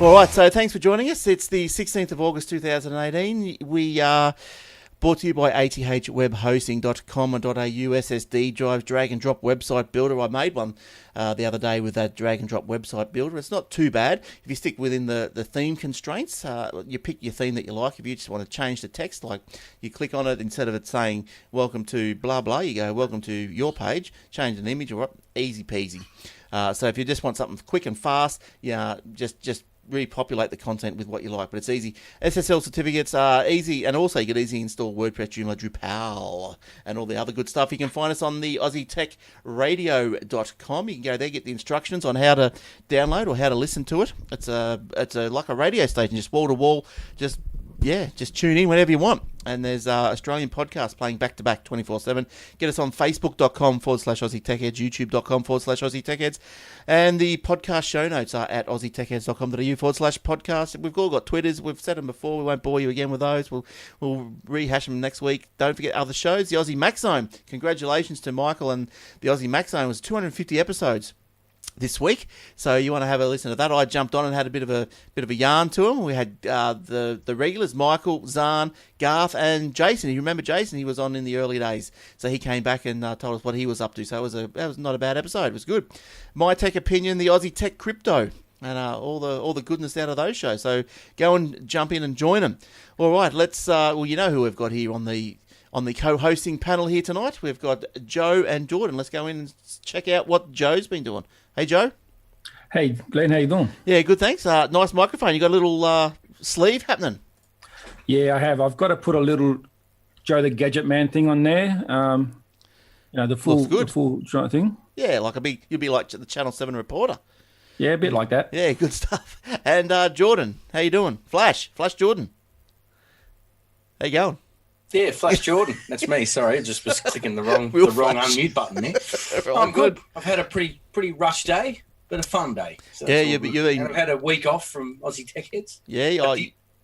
All right, so thanks for joining us. It's the 16th of August 2018. We are brought to you by athwebhosting.com.au SSD drives, drag and drop website builder. I made one the other day with that drag and drop website builder. It's not too bad if you stick within the theme constraints. You pick your theme that you like. If you just want to change the text, like you click on it, instead of it saying welcome to blah blah, you go welcome to your page, change an image, or what, easy peasy. So if you just want something quick and fast, just repopulate the content with what you like, but it's easy. SSL certificates are easy, and also you can easily install WordPress, Joomla, Drupal, and all the other good stuff. You can find us on the AussieTechRadio.com. You can go there, get the instructions on how to download or how to listen to it. It's like a radio station, just wall to wall, just tune in whenever you want. And there's Australian podcasts playing back-to-back 24/7. Get us on Facebook.com/Aussie Techheads, YouTube.com/Aussie Techheads. And the podcast show notes are at AussieTechheads.com.au/podcast. We've all got Twitters. We've said them before. We won't bore you again with those. We'll rehash them next week. Don't forget other shows. The Aussie Max Zone. Congratulations to Michael and the Aussie Max Zone. It was 250 episodes this week, so you want to have a listen to that. I jumped on and had a bit of a yarn to him. We had the regulars, Michael, Zahn, Garth, and Jason. You remember Jason? He was on in the early days, so he came back and told us what he was up to. So that was not a bad episode. It was good. My Tech Opinion, the Aussie Tech Crypto, and all the goodness out of those shows. So go and jump in and join them. All right, let's. You know who we've got here on the co-hosting panel here tonight. We've got Joe and Jordan. Let's go in and check out what Joe's been doing. Hey, Joe. Hey, Glenn, how you doing? Yeah, good, thanks. Nice microphone. You got a little sleeve happening. Yeah, I have. I've got to put a little Joe the Gadget Man thing on there. The full thing. Yeah, you'd be like the Channel 7 reporter. Yeah, a bit like that. Yeah, good stuff. And Jordan, how you doing? Flash Jordan. How you going? Yeah, Flash Jordan. That's me. Sorry, I just was clicking the wrong unmute button there. I'm good. I've had a pretty rush day, but a fun day. So yeah, I've had a week off from Aussie Tech Heads. Yeah,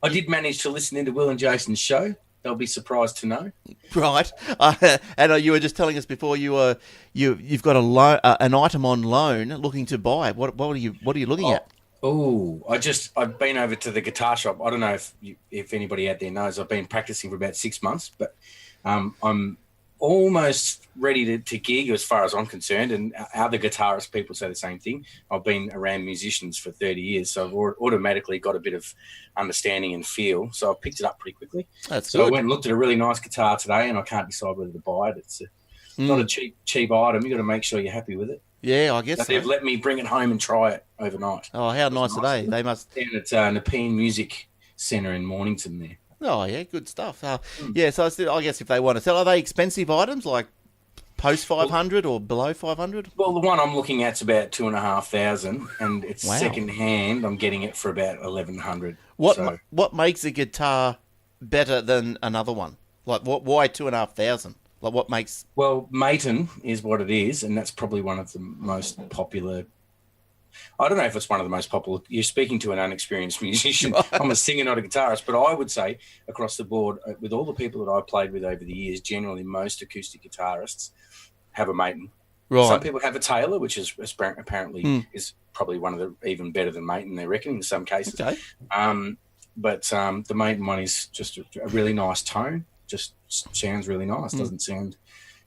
I did manage to listen into Will and Jason's show. They'll be surprised to know. Right, and you were just telling us before you've got an item on loan looking to buy. What are you looking at? Oh, I've been over to the guitar shop. I don't know if anybody out there knows. I've been practicing for about 6 months, but I'm almost ready to gig as far as I'm concerned. And other guitarist people say the same thing. I've been around musicians for 30 years, so I've automatically got a bit of understanding and feel. So I've picked it up pretty quickly. That's good. I went and looked at a really nice guitar today, and I can't decide whether to buy it. It's not a cheap item. You got to make sure you're happy with it. Yeah, I guess so. They've let me bring it home and try it overnight. Oh, how nice are they? They must. And it's Nepean Music Centre in Mornington there. Oh, yeah, good stuff. Yeah, so I guess if they want to sell, are they expensive items like post 500 or below 500? Well, the one I'm looking at's about 2,500, and it's second hand. I'm getting it for about 1,100. What makes a guitar better than another one? Like, why 2,500? Like, what makes... Well, Maton is what it is, and that's probably one of the most popular... I don't know if it's one of the most popular. You're speaking to an unexperienced musician. I'm a singer, not a guitarist, but I would say across the board, with all the people that I've played with over the years, generally most acoustic guitarists have a Maton. Right. Some people have a Taylor, which is apparently is probably one of the even better than Maton, they reckon, in some cases. Okay. But the Maton one is just a really nice tone. Just sounds really nice. Doesn't sound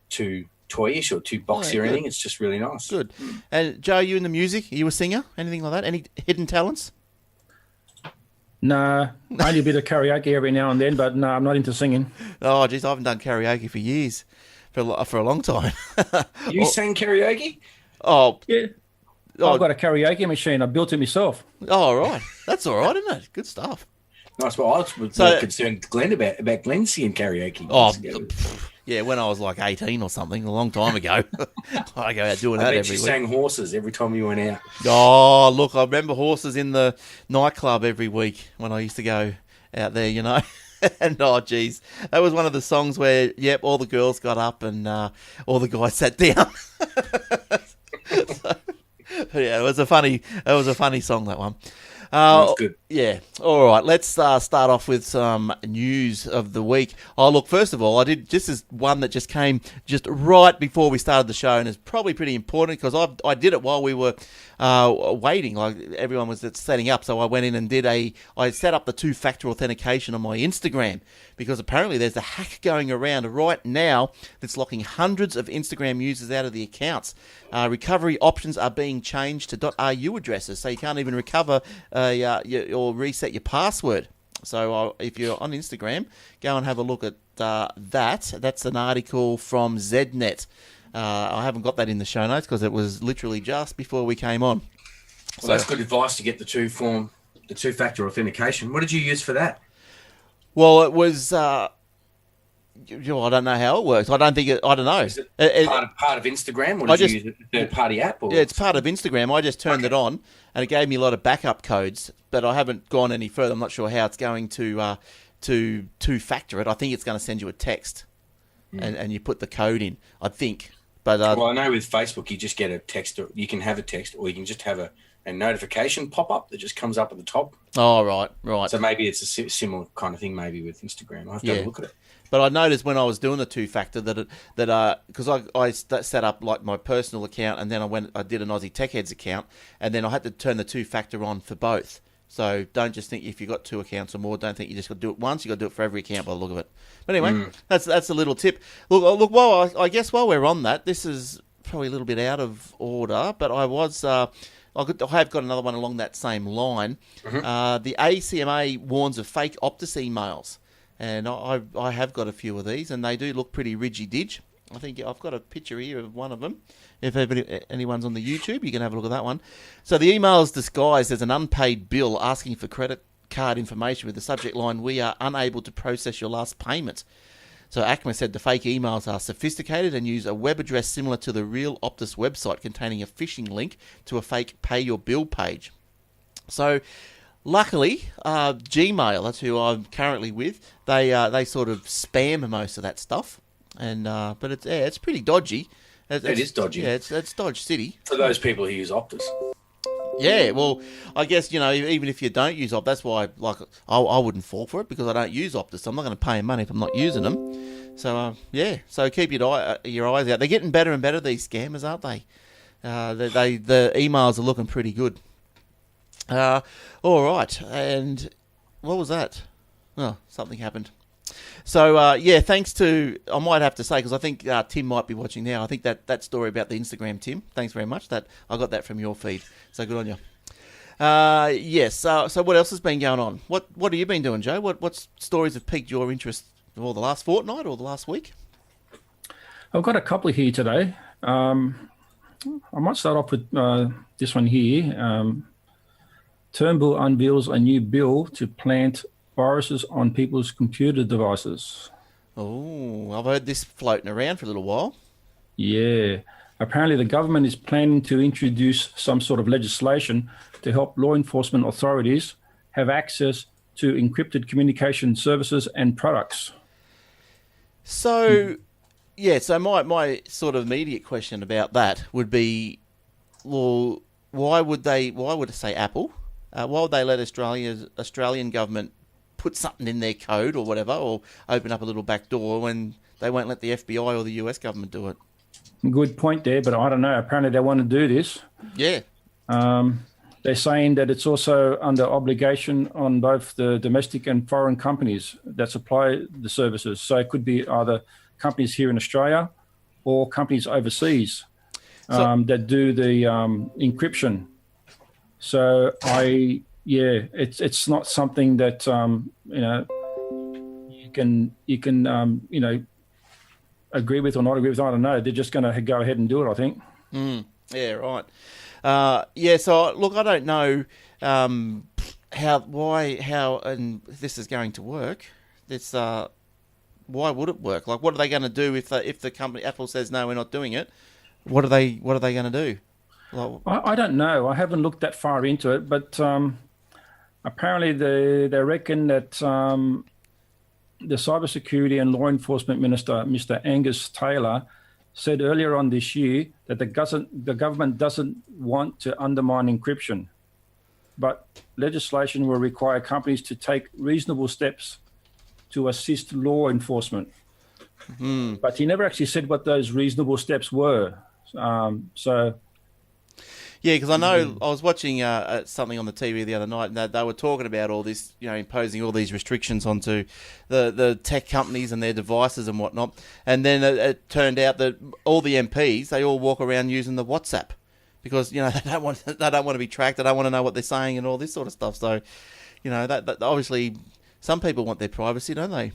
too toyish or too boxy or anything. It's just really nice. Good. And Joe, you in the music? Are you a singer? Anything like that? Any hidden talents? Nah, only a bit of karaoke every now and then, but no, I'm not into singing. Oh, geez, I haven't done karaoke for years, for a long time. You sang karaoke? Oh, yeah. I've got a karaoke machine. I built it myself. Oh, right. That's all right, isn't it? Good stuff. Nice. Well, I was more concerned, Glenn, about Glenn singing karaoke. Oh, yeah, when I was like 18 or something, a long time ago. I go out doing that every week. You sang Horses every time you went out. Oh, look, I remember Horses in the nightclub every week when I used to go out there, you know. And, oh, geez, that was one of the songs where, all the girls got up and all the guys sat down. Yeah, it was a funny song, that one. That's good. Yeah. All right. Let's start off with some news of the week. Oh, look. First of all, this is one that just came just right before we started the show, and it's probably pretty important because I did it while we were waiting. Like everyone was setting up, so I went in and I set up the two-factor authentication on my Instagram because apparently there's a hack going around right now that's locking hundreds of Instagram users out of the accounts. Recovery options are being changed to .ru addresses, so you can't even recover or reset your password. So if you're on Instagram, go and have a look at that. That's an article from ZNet. I haven't got that in the show notes because it was literally just before we came on. Well, that's good advice to get the two-factor authentication. What did you use for that? Well, it was... I don't know how it works. I don't know. Is it part of Instagram, or did you use a third-party app? Or? Yeah, it's part of Instagram. I just turned it on, and it gave me a lot of backup codes, but I haven't gone any further. I'm not sure how it's going to two-factor it. I think it's going to send you a text, and you put the code in, I think. But well, I know with Facebook, you just get a text, or you can have a text, or you can just have a notification pop up that just comes up at the top. Oh, right. So maybe it's a similar kind of thing, maybe with Instagram. I have to have a look at it. But I noticed when I was doing the two-factor that because I set up like my personal account, and then I did an Aussie Tech Heads account, and then I had to turn the two-factor on for both. So don't just think if you've got two accounts or more, don't think you just got to do it once. You got to do it for every account by the look of it. But anyway, that's a little tip. Look. Well, I guess while we're on that, this is probably a little bit out of order, but I have got another one along that same line. The ACMA warns of fake Optus emails. And I have got a few of these, and they do look pretty ridgy-dig. I think I've got a picture here of one of them. If anyone's on the YouTube, you can have a look at that one. So the email is disguised as an unpaid bill asking for credit card information with the subject line, "We are unable to process your last payment." So ACMA said the fake emails are sophisticated and use a web address similar to the real Optus website containing a phishing link to a fake pay your bill page. So... luckily, Gmail, that's who I'm currently with, they sort of spam most of that stuff, and but it's pretty dodgy. It is dodgy. Yeah, it's Dodge City. For those people who use Optus. Yeah, well, I guess, even if you don't use Optus, that's why I wouldn't fall for it because I don't use Optus. So I'm not going to pay them money if I'm not using them. So, so keep your eyes out. They're getting better and better, these scammers, aren't they? The emails are looking pretty good. All right, and what was that? Oh, something happened. So, thanks to, I might have to say, because I think Tim might be watching now, I think that story about the Instagram, Tim, thanks very much. I got that from your feed, so good on you. Yes, so what else has been going on? What have you been doing, Joe? What stories have piqued your interest the last fortnight or the last week? I've got a couple here today. I might start off with this one here. Turnbull unveils a new bill to plant viruses on people's computer devices. Oh, I've heard this floating around for a little while. Yeah. Apparently the government is planning to introduce some sort of legislation to help law enforcement authorities have access to encrypted communication services and products. So, so my sort of immediate question about that would be, well, why would it say Apple? Why would they let Australian government put something in their code or whatever, or open up a little back door when they won't let the FBI or the US government do it? Good point there, but I don't know. Apparently they want to do this. Yeah. They're saying that it's also under obligation on both the domestic and foreign companies that supply the services. So it could be either companies here in Australia or companies overseas that do the encryption. So it's not something that you can agree with or not agree with. I don't know. They're just going to go ahead and do it, I think. Yeah, right. So look, I don't know how and this is going to work. This why would it work? Like, what are they going to do if the company Apple says no, we're not doing it? What are they going to do? I don't know. I haven't looked that far into it, but apparently they reckon that the Cybersecurity and Law Enforcement Minister, Mr. Angus Taylor, said earlier on this year that the government doesn't want to undermine encryption, but legislation will require companies to take reasonable steps to assist law enforcement. But he never actually said what those reasonable steps were. Yeah, because I know I was watching something on the TV the other night, and they were talking about all this, imposing all these restrictions onto the tech companies and their devices and whatnot. And then it turned out that all the MPs, they all walk around using the WhatsApp because they don't want to be tracked. They don't want to know what they're saying and all this sort of stuff. So, that obviously some people want their privacy, don't they?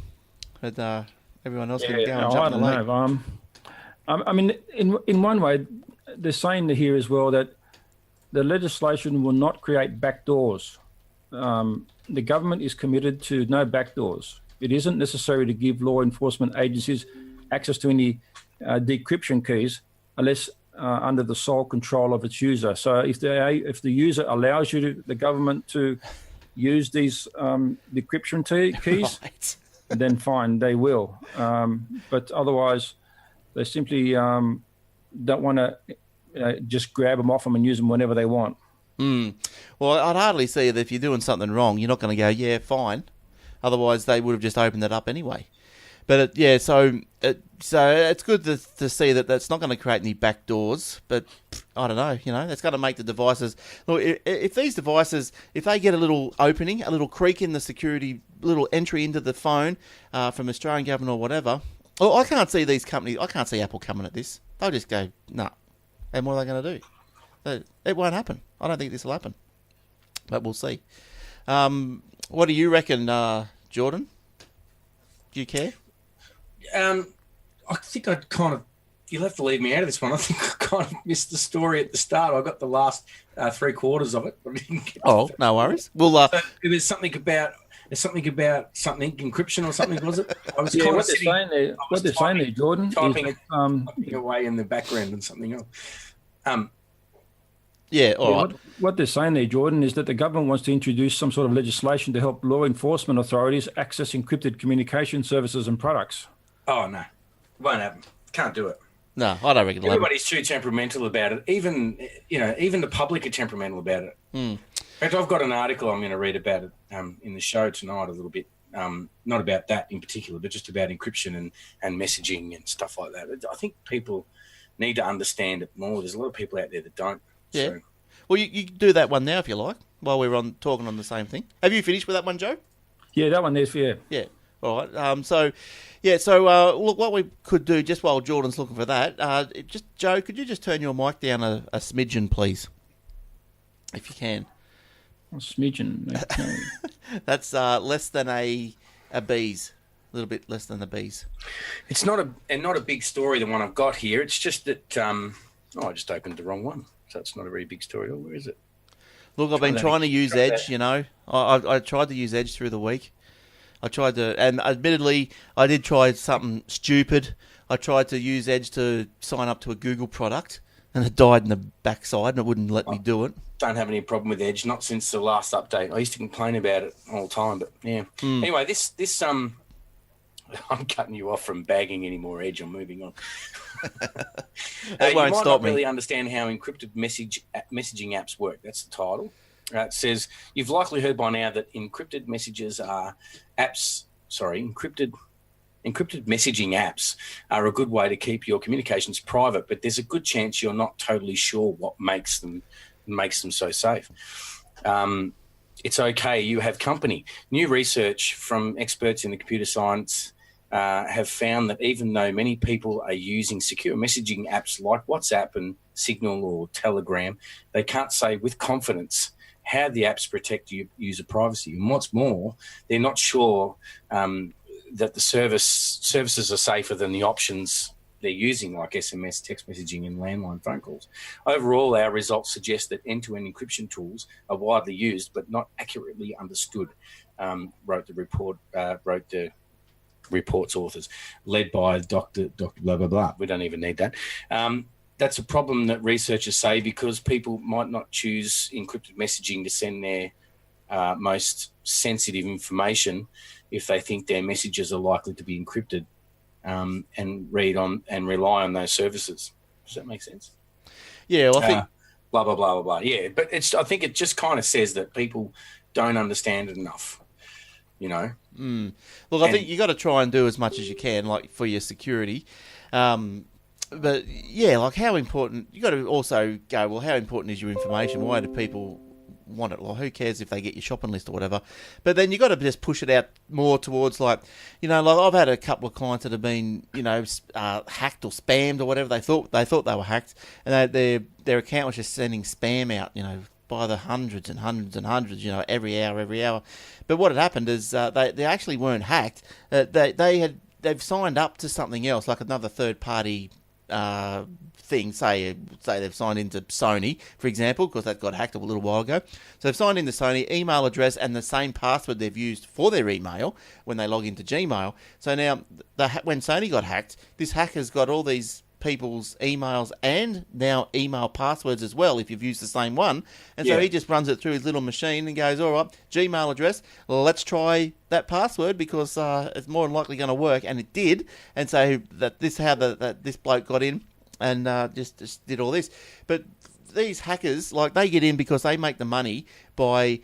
But everyone else can go and jump I in the don't lake. know. I mean, in one way, they're saying here as well that the legislation will not create backdoors. The government is committed to no backdoors. It isn't necessary to give law enforcement agencies access to any decryption keys unless under the sole control of its user. So if the user allows the government to use these decryption keys, Right. then fine, they will. But otherwise, they simply don't want to just grab them off them and use them whenever they want. Well, I'd hardly see that if you're doing something wrong, you're not going to go, yeah, fine. Otherwise, they would have just opened it up anyway. But so it's good to see that that's not going to create any back doors. But I don't know, that's going to make the devices. Look, if these devices, if they get a little opening, a little creak in the security, little entry into the phone from Australian government or whatever, well, I can't see these companies. I can't see Apple coming at this. They'll just go, nah. And what are they going to do? It won't happen. I don't think this will happen. But we'll see. What do you reckon, Jordan? Do you care? I think you'll have to leave me out of this one. I think I kind of missed the story at the start. I got the last 3/4 of it. But I didn't get No worries. Well, it was something about something encryption or something, was it? I was What they're saying there, Jordan, typing is that, typing away in the background and something else. all right. What they're saying there, Jordan, is that the government wants to introduce some sort of legislation to help law enforcement authorities access encrypted communication services and products. Oh no, won't happen. Can't do it. No, I don't reckon it'll happen. Everybody's too temperamental about it. Even the public are temperamental about it. In fact, I've got an article I'm going to read about it in the show tonight a little bit. Not about that in particular, but just about encryption and messaging and stuff like that. I think people need to understand it more. There's a lot of people out there that don't. Yeah. So. Well, you can do that one now if you like, while we're talking on the same thing. Have you finished with that one, Joe? Yeah, that one there's for you. Yeah. All right. Look, what we could do just while Jordan's looking for that, Joe, could you just turn your mic down a smidgen, please, if you can? A smidgen. Okay. That's less than a B's. A little bit less than the B's. It's not a big story, the one I've got here. It's just that I just opened the wrong one, so it's not a very big story. Where is it? Look, I've been trying to use Edge. I tried to use Edge through the week. And admittedly, I did try something stupid. I tried to use Edge to sign up to a Google product, and it died in the backside, and it wouldn't let me do it. Don't have any problem with Edge, not since the last update. I used to complain about it all the time, but yeah. Anyway, this I'm cutting you off from bagging any more Edge. I'm moving on. That won't you might stop not me. really understand how encrypted messaging apps work. That's the title. It says, you've likely heard by now that encrypted messages are encrypted messaging apps are a good way to keep your communications private, but there's a good chance you're not totally sure what makes them so safe. It's okay, you have company. New research from experts in the computer science have found that even though many people are using secure messaging apps like WhatsApp and Signal or Telegram, they can't say with confidence how the apps protect user privacy. And what's more, they're not sure that the services are safer than the options they're using, like SMS, text messaging, and landline phone calls. Overall, our results suggest that end-to-end encryption tools are widely used but not accurately understood, wrote the report's authors, led by Dr. blah, blah, blah. We don't even need that. That's a problem that researchers say because people might not choose encrypted messaging to send their most sensitive information if they think their messages are likely to be encrypted. and read on and rely on those services. Does that make sense? Yeah, well, I think blah blah blah blah blah. Yeah, but I think it just kind of says that people don't understand it enough. You know. Look, I think you got to try and do as much as you can, like for your security. But yeah, like how important you got to also go. Well, how important is your information? Why do people want it? Well, who cares if they get your shopping list or whatever? But then you got to just push it out more towards like I've had a couple of clients that have been hacked or spammed or whatever. They thought they were hacked, and their account was just sending spam out. By the hundreds and hundreds and hundreds. Every hour. But what had happened is they actually weren't hacked. They've signed up to something else, like another third party thing. Say they've signed into Sony, for example, because that got hacked a little while ago. So they've signed into Sony, email address, and the same password they've used for their email when they log into Gmail. So now, when Sony got hacked, this hacker's got all these people's emails and now email passwords as well if you've used the same one. And so he just runs it through his little machine and goes, all right, Gmail address, let's try that password because it's more than likely going to work. And it did. And so this bloke got in and just did all this. But these hackers, they get in because they make the money by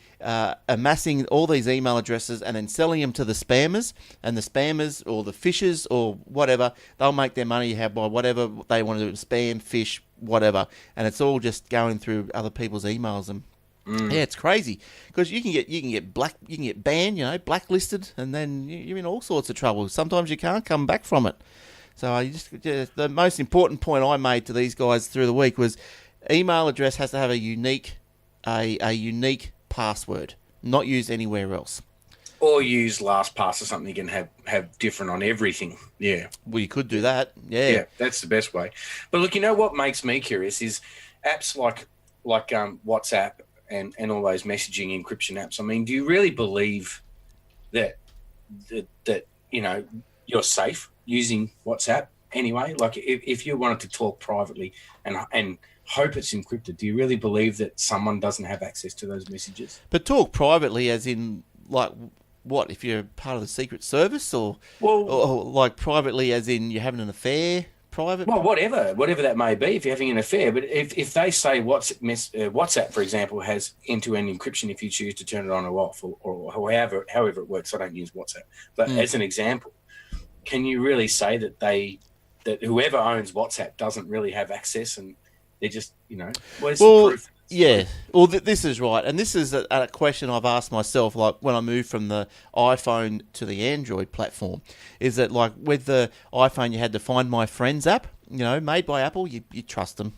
amassing all these email addresses and then selling them to the spammers, and the spammers or the phishers or whatever, they'll make their money by whatever they want to do, spam, fish, whatever, and it's all just going through other people's emails. And yeah, it's crazy because you can get banned, blacklisted, and then you're in all sorts of trouble. Sometimes you can't come back from it. So the most important point I made to these guys through the week was email address has to have a unique password, not used anywhere else. Or use LastPass or something you can have different on everything. Yeah. Well, you could do that. Yeah. Yeah, that's the best way. But look, what makes me curious is apps like WhatsApp and all those messaging encryption apps. I mean, do you really believe that you're safe using WhatsApp anyway? Like if you wanted to talk privately and hope it's encrypted, do you really believe that someone doesn't have access to those messages? But talk privately as in what, if you're part of the Secret Service or like privately as in you're having an affair? Private? Well, whatever that may be, if you're having an affair. But if they say WhatsApp, for example, has end-to-end encryption if you choose to turn it on or off, or however it works, I don't use WhatsApp. But as an example, can you really say that whoever owns WhatsApp doesn't really have access and they're just, where's the proof? Yeah, well, this is right. And this is a question I've asked myself, like when I moved from the iPhone to the Android platform, is that like with the iPhone you had the Find My Friends app, made by Apple, you trust them,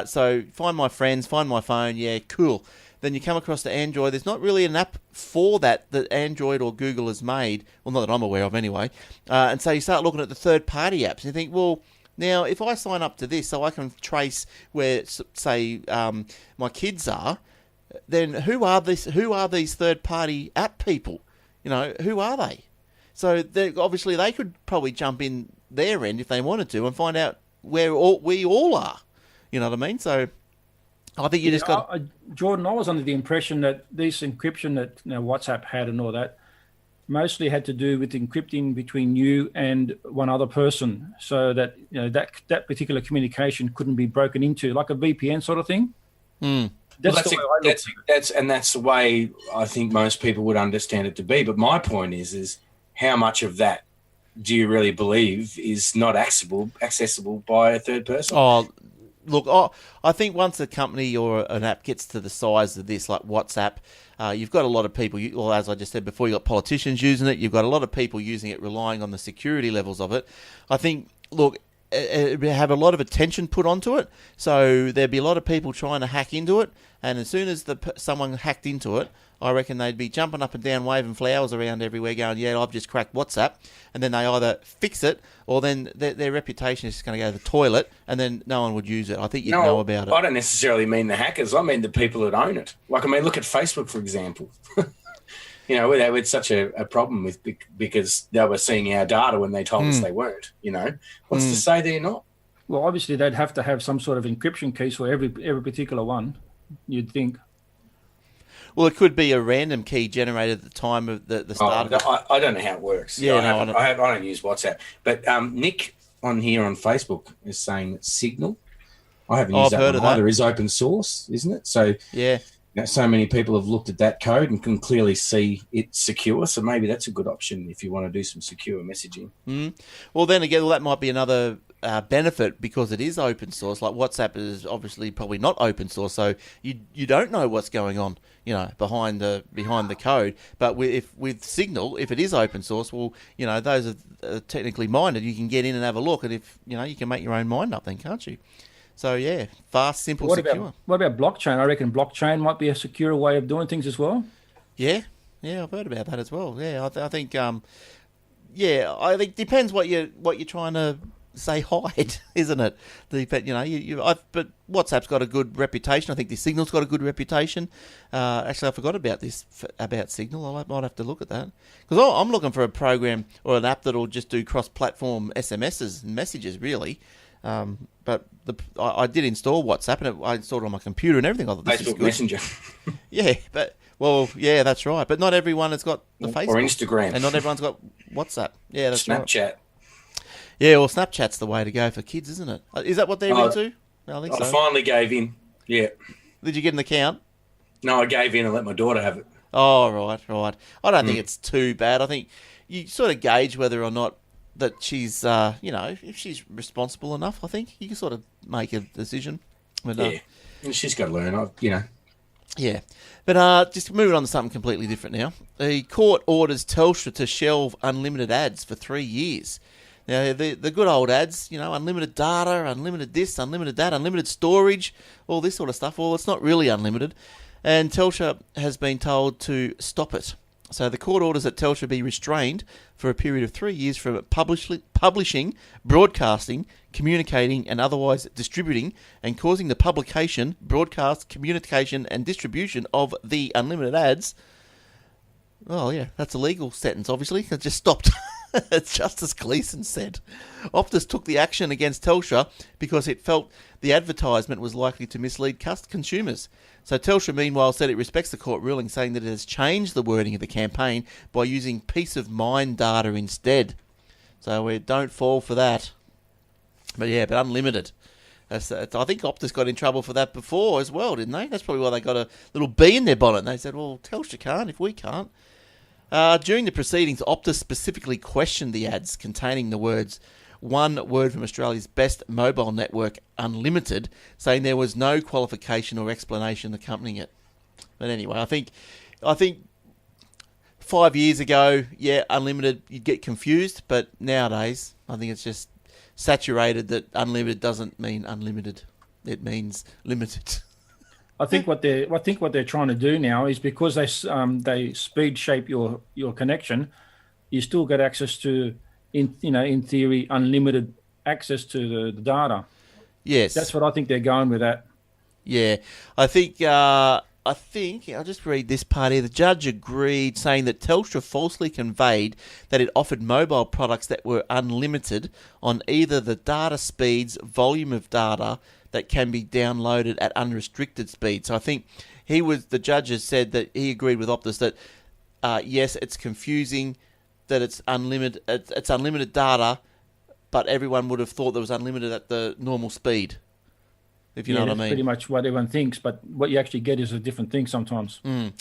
So Find My Friends, Find My Phone, yeah, cool. Then you come across to Android, there's not really an app for that Android or Google has made, well, not that I'm aware of anyway. And so you start looking at the third-party apps and you think, well, now, if I sign up to this so I can trace where, say, my kids are, then who are these third-party app people? Who are they? So obviously they could probably jump in their end if they wanted to and find out where we all are. You know what I mean? So I think you just got... Jordan, I was under the impression that this encryption that WhatsApp had and all that mostly had to do with encrypting between you and one other person, so that that particular communication couldn't be broken into, like a VPN sort of thing. That's the way I think most people would understand it to be. But my point is how much of that do you really believe is not accessible by a third person? Oh, look, I think once a company or an app gets to the size of this, like WhatsApp, you've got a lot of people, well, as I just said before, you've got politicians using it, you've got a lot of people using it, relying on the security levels of it. I think, look, have a lot of attention put onto it, so there'd be a lot of people trying to hack into it, and as soon as someone hacked into it, I reckon they'd be jumping up and down, waving flowers around everywhere, going, yeah, I've just cracked WhatsApp, and then they either fix it, or then their reputation is just going to go to the toilet, and then no one would use it. I think you'd know about it. I don't necessarily mean the hackers. I mean the people that own it. Like, look at Facebook, for example. Where it's such a problem with, because they were seeing our data when they told us they weren't. What's to say they're not? Well, obviously they'd have to have some sort of encryption keys for every particular one, you'd think. Well, it could be a random key generated at the time of the start. I don't know how it works. Yeah, I don't use WhatsApp. But Nick on here on Facebook is saying that Signal. I haven't used that one either. Is open source, isn't it? So yeah. So many people have looked at that code and can clearly see it's secure. So maybe that's a good option if you want to do some secure messaging. Well, then again, that might be another benefit because it is open source. Like WhatsApp is obviously probably not open source, so you don't know what's going on, behind the code. But with Signal, if it is open source, well, those are technically minded. You can get in and have a look, and if you can make your own mind up, then can't you? So, yeah, fast, simple, secure. What about blockchain? I reckon blockchain might be a secure way of doing things as well. Yeah, I've heard about that as well. Yeah, I think, I think depends what you're trying to say hide, isn't it? But WhatsApp's got a good reputation. I think the Signal's got a good reputation. Actually, I forgot about Signal. I might have to look at that because I'm looking for a program or an app that'll just do cross-platform SMSs and messages, really. But I did install WhatsApp and I installed it on my computer and everything. I thought, this is Facebook good. Messenger. Yeah, that's right. But not everyone has got the Facebook or Instagram, and not everyone's got WhatsApp. Yeah, that's Snapchat. Right. Yeah, well, Snapchat's the way to go for kids, isn't it? Is that what they're into? I think so. I finally gave in. Yeah. Did you get an account? No, I gave in and let my daughter have it. Oh, right. I don't think it's too bad. I think you sort of gauge whether or not that she's, if she's responsible enough, I think you can sort of make a decision. But, she's got to learn, Yeah. But just moving on to something completely different now. The court orders Telstra to shelve unlimited ads for 3 years. Now, the good old ads, unlimited data, unlimited this, unlimited that, unlimited storage, all this sort of stuff. Well, it's not really unlimited. And Telstra has been told to stop it. So the court orders that Telstra be restrained for a period of 3 years from publishing, broadcasting, communicating and otherwise distributing and causing the publication, broadcast, communication and distribution of the unlimited ads. Oh, yeah, that's a legal sentence, obviously. It just stopped. As Justice Gleeson said. Optus took the action against Telstra because it felt the advertisement was likely to mislead consumers. So Telstra, meanwhile, said it respects the court ruling, saying that it has changed the wording of the campaign by using peace of mind data instead. So we don't fall for that. But unlimited. I think Optus got in trouble for that before as well, didn't they? That's probably why they got a little bee in their bonnet. And they said, well, Telstra can't if we can't. During the proceedings, Optus specifically questioned the ads containing the words, one word from Australia's best mobile network, unlimited, saying there was no qualification or explanation accompanying it. But anyway, I think 5 years ago, unlimited, you'd get confused, but nowadays, I think it's just saturated that unlimited doesn't mean unlimited. It means limited. I think what they're trying to do now is because they speed shape your connection, you still get access to, in theory, unlimited access to the data. Yes, that's what I think they're going with that. Yeah, I think I'll just read this part here. The judge agreed, saying that Telstra falsely conveyed that it offered mobile products that were unlimited on either the data speeds, volume of data that can be downloaded at unrestricted speed. So I think the judge has said that he agreed with Optus that yes, it's confusing that it's unlimited data, but everyone would have thought that it was unlimited at the normal speed. If you know what I mean. Pretty much what everyone thinks, but what you actually get is a different thing sometimes.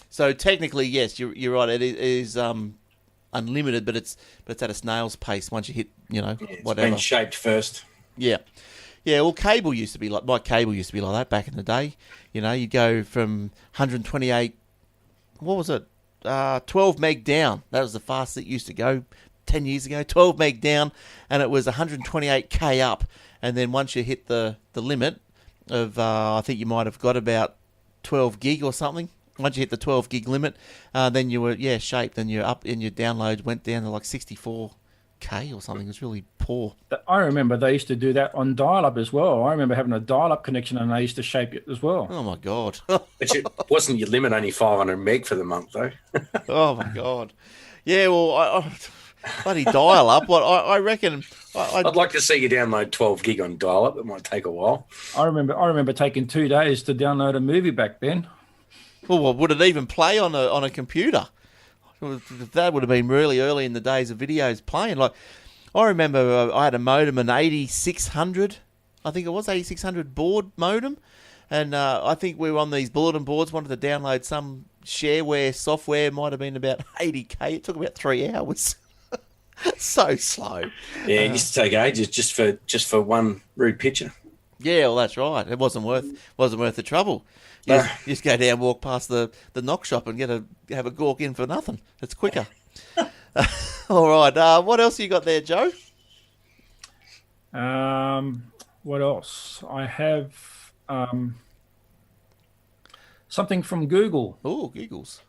So technically, yes, you're right. It is unlimited, but it's at a snail's pace once you hit whatever. It's been shaped first. Yeah. Yeah, well, cable used to be like that back in the day. You'd go from 128, what was it? 12 meg down. That was the fastest it used to go 10 years ago. 12 meg down, and it was 128k up. And then once you hit the limit of, I think you might have got about 12 gig or something. Once you hit the 12 gig limit, then you were, shaped, and you're up, and your downloads went down to like 64k or something. It was really poor. I remember they used to do that on dial-up as well. I remember having a dial-up connection and they used to shape it as well. Oh my God. But wasn't your limit only 500 meg for the month though? Oh my God. Yeah, well, I bloody dial-up. I reckon... I'd like to see you download 12 gig on dial-up. It might take a while. I remember taking 2 days to download a movie back then. Well, would it even play on a computer? That would have been really early in the days of videos playing. Like, I remember I had a modem, an 8600, I think it was 8600 board modem, and I think we were on these bulletin boards, wanted to download some shareware software, might have been about 80k. It took about 3 hours. So slow. Yeah, it used to take ages just for one rude picture. Yeah, well, that's right. It wasn't worth the trouble. You just go down, walk past the knock shop, and have a gawk in for nothing. It's quicker. All right. What else you got there, Joe? What else? I have something from Google. Oh, Google's.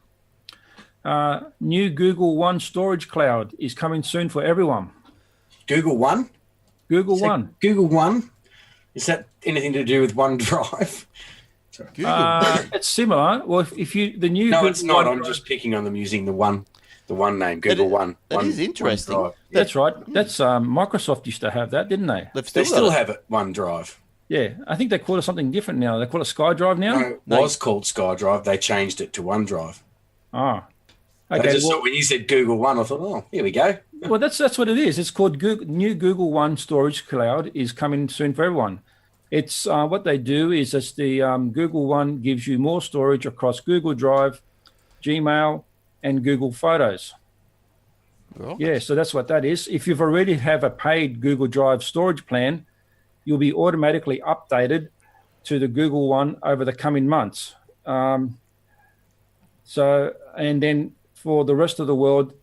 New Google One storage cloud is coming soon for everyone. Google One? Google One. Google One? Is that anything to do with OneDrive? Google. It's similar. Well, if you the new No, Google it's not. OneDrive, I'm just picking on them using the one name, Google One. That is interesting. OneDrive. That's right. That's Microsoft used to have that, didn't they? They still have it, OneDrive. Yeah, I think they call it something different now. They call it SkyDrive now. No, it was called SkyDrive. They changed it to OneDrive. Ah, I okay. just thought when you said Google One, I thought, oh, here we go. Well, that's what it is. It's called new Google One storage cloud is coming soon for everyone. It's what they do is it's the Google One gives you more storage across Google Drive, Gmail, and Google Photos. Right. Yeah, so that's what that is. If you've already have a paid Google Drive storage plan, you'll be automatically updated to the Google One over the coming months. And then for the rest of the world,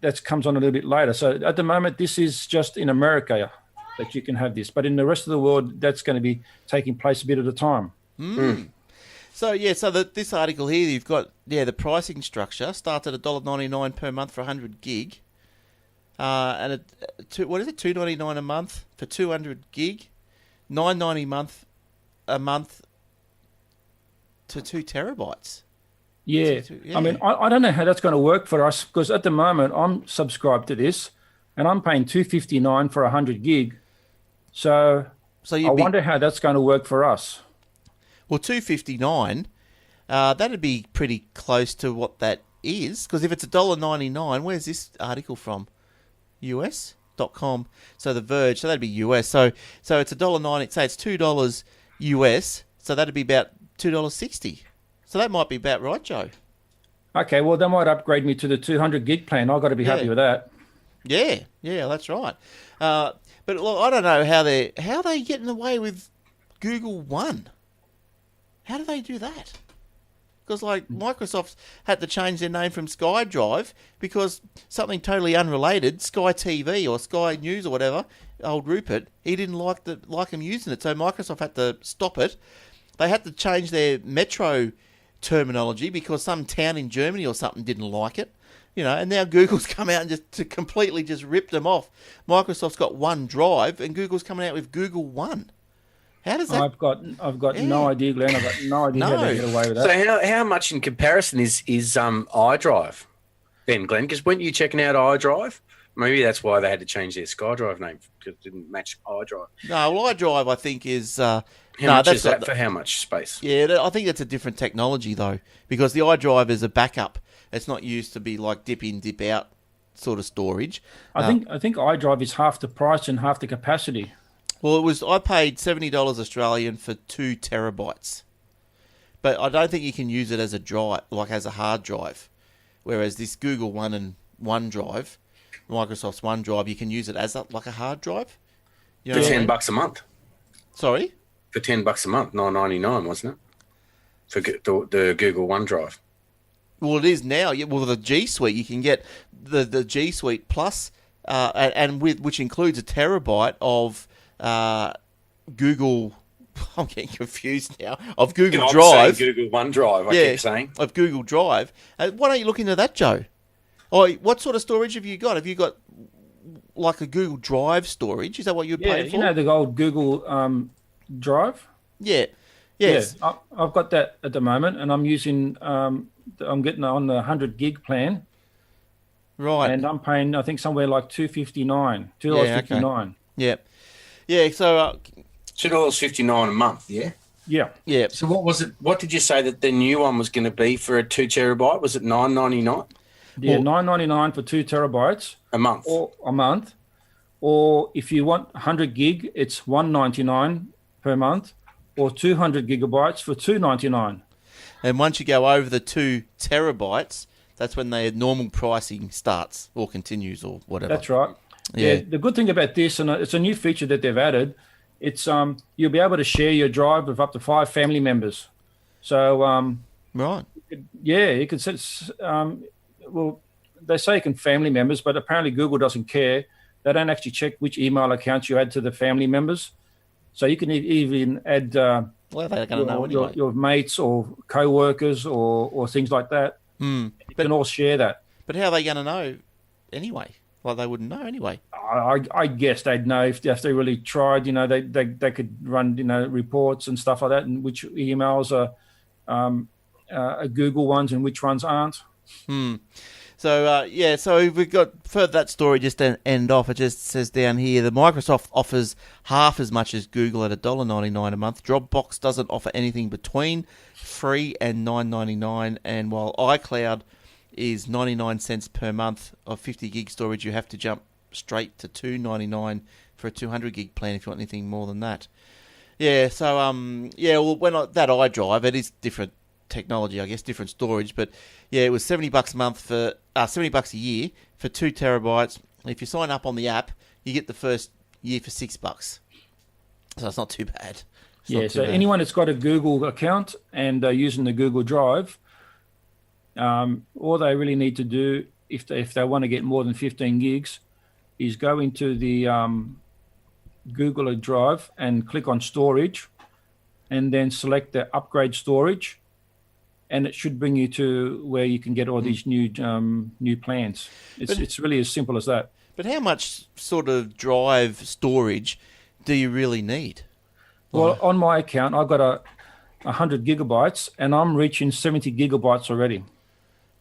that comes on a little bit later. So at the moment, this is just in America that you can have this, but in the rest of the world, that's going to be taking place a bit at a time. So this article here, you've got the pricing structure starts at $1.99 per month for 100 gig, and what is it, $2.99 a month for 200 gig, $9.90 a month to 2 terabytes. Yeah. Yeah. I mean, I don't know how that's going to work for us because at the moment I'm subscribed to this, and I'm paying $2.59 for 100 gig. So I wonder how that's going to work for us. Well, $2.59, that'd be pretty close to what that is, because if it's $1.99, where's this article from? US.com. So The Verge, so that'd be US. So it's $1.90, say it's $2 US, so that'd be about $2.60. So that might be about right, Joe. Okay, well, they might upgrade me to the 200 gig plan. I've got to be happy with that. Yeah, that's right. But look, I don't know how they getting away with Google One. How do they do that? Because like Microsoft had to change their name from SkyDrive because something totally unrelated, Sky TV or Sky News or whatever, old Rupert, he didn't like them using it, so Microsoft had to stop it. They had to change their Metro terminology because some town in Germany or something didn't like it. And now Google's come out and completely ripped them off. Microsoft's got OneDrive, and Google's coming out with Google One. How does that? I've got no idea, Glenn. I've got no idea how they get away with that. So how much in comparison is iDrive then, Glenn? Because weren't you checking out iDrive? Maybe that's why they had to change their SkyDrive name because it didn't match iDrive. No, well, iDrive I think is. How much is that for how much space? Yeah, I think it's a different technology though, because the iDrive is a backup. It's not used to be like dip in, dip out sort of storage. I think iDrive is half the price and half the capacity. Well, I paid $70 Australian for 2 terabytes, but I don't think you can use it as a drive, like as a hard drive. Whereas this Google One and OneDrive, Microsoft's OneDrive, you can use it as like a hard drive. For $10 a month. Sorry. For $10 a month, $9.99, wasn't it? For the Google OneDrive. Well, it is now. Yeah, well, the G Suite, you can get the G Suite Plus, which includes a terabyte of Google. I'm getting confused now. Of Google Drive. Google OneDrive. I keep saying of Google Drive. Why don't you look into that, Joe? Oh, what sort of storage have you got? Have you got like a Google Drive storage? Is that what you'd pay for? You know the old Google Drive. Yeah. Yes. Yeah, I've got that at the moment, and I'm using. I'm getting on the 100 gig plan. Right. And I'm paying, I think, somewhere like $2.59. $2.59. Yeah. Yeah. So $2.59 a month. Yeah. Yeah. Yeah. So what was it? What did you say that the new one was going to be for a 2 terabyte? Was it $9.99 Yeah, $9.99 for 2 terabytes a month? or a month. Or if you want 100 gig, it's $1.99 per month, or 200 gigabytes for $2.99. And once you go over the 2 terabytes, that's when their normal pricing starts or continues or whatever. That's right. Yeah. The good thing about this, and it's a new feature that they've added, it's you'll be able to share your drive with up to 5 family members. So Right. yeah, you can set. Well, they say you can family members, but apparently Google doesn't care. They don't actually check which email accounts you add to the family members. So you can even add Well, they're going to know anyway. your mates or co-workers or things like that. Mm. You can all share that. But how are they going to know anyway? Well, they wouldn't know anyway. I guess they'd know if they really tried. You know, they could run reports and stuff like that, and which emails are Google ones and which ones aren't. So, so we've got further that story just to end off. It just says down here, the Microsoft offers half as much as Google at $1.99 a month. Dropbox doesn't offer anything between free and $9.99. And while iCloud is 99 cents per month of 50 gig storage, you have to jump straight to $2.99 for a 200 gig plan if you want anything more than that. Yeah, so, well, that iDrive, it is different technology, I guess, different storage, but yeah, it was $70 a month for $70 a year for 2 terabytes. If you sign up on the app, you get the first year for $6, so it's not too bad. So anyone that's got a Google account and using the Google Drive, all they really need to do if they want to get more than 15 gigs is go into the Google Drive and click on storage, and then select the upgrade storage. And it should bring you to where you can get all these new plans. It's really as simple as that. But how much sort of drive storage do you really need? Well, on my account, I've got 100 gigabytes, and I'm reaching 70 gigabytes already.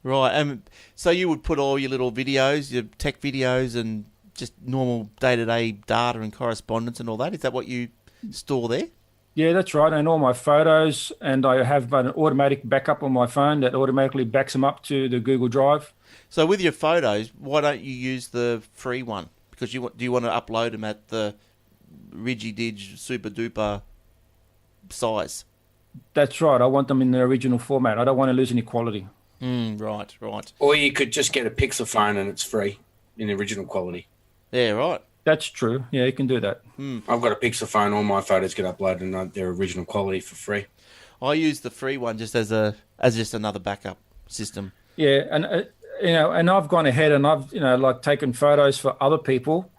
Right. So you would put all your little videos, your tech videos, and just normal day-to-day data and correspondence and all that. Is that what you store there? Yeah, that's right. And all my photos, and I have an automatic backup on my phone that automatically backs them up to the Google Drive. So with your photos, why don't you use the free one? Because do you want to upload them at the Ridgy-Dig super duper size? That's right. I want them in the original format. I don't want to lose any quality. Right. Or you could just get a Pixel phone and it's free in the original quality. Yeah, right. That's true. Yeah, you can do that. I've got a Pixel phone. All my photos get uploaded in their original quality for free. I use the free one just as just another backup system. Yeah, and and I've gone ahead and I've taken photos for other people,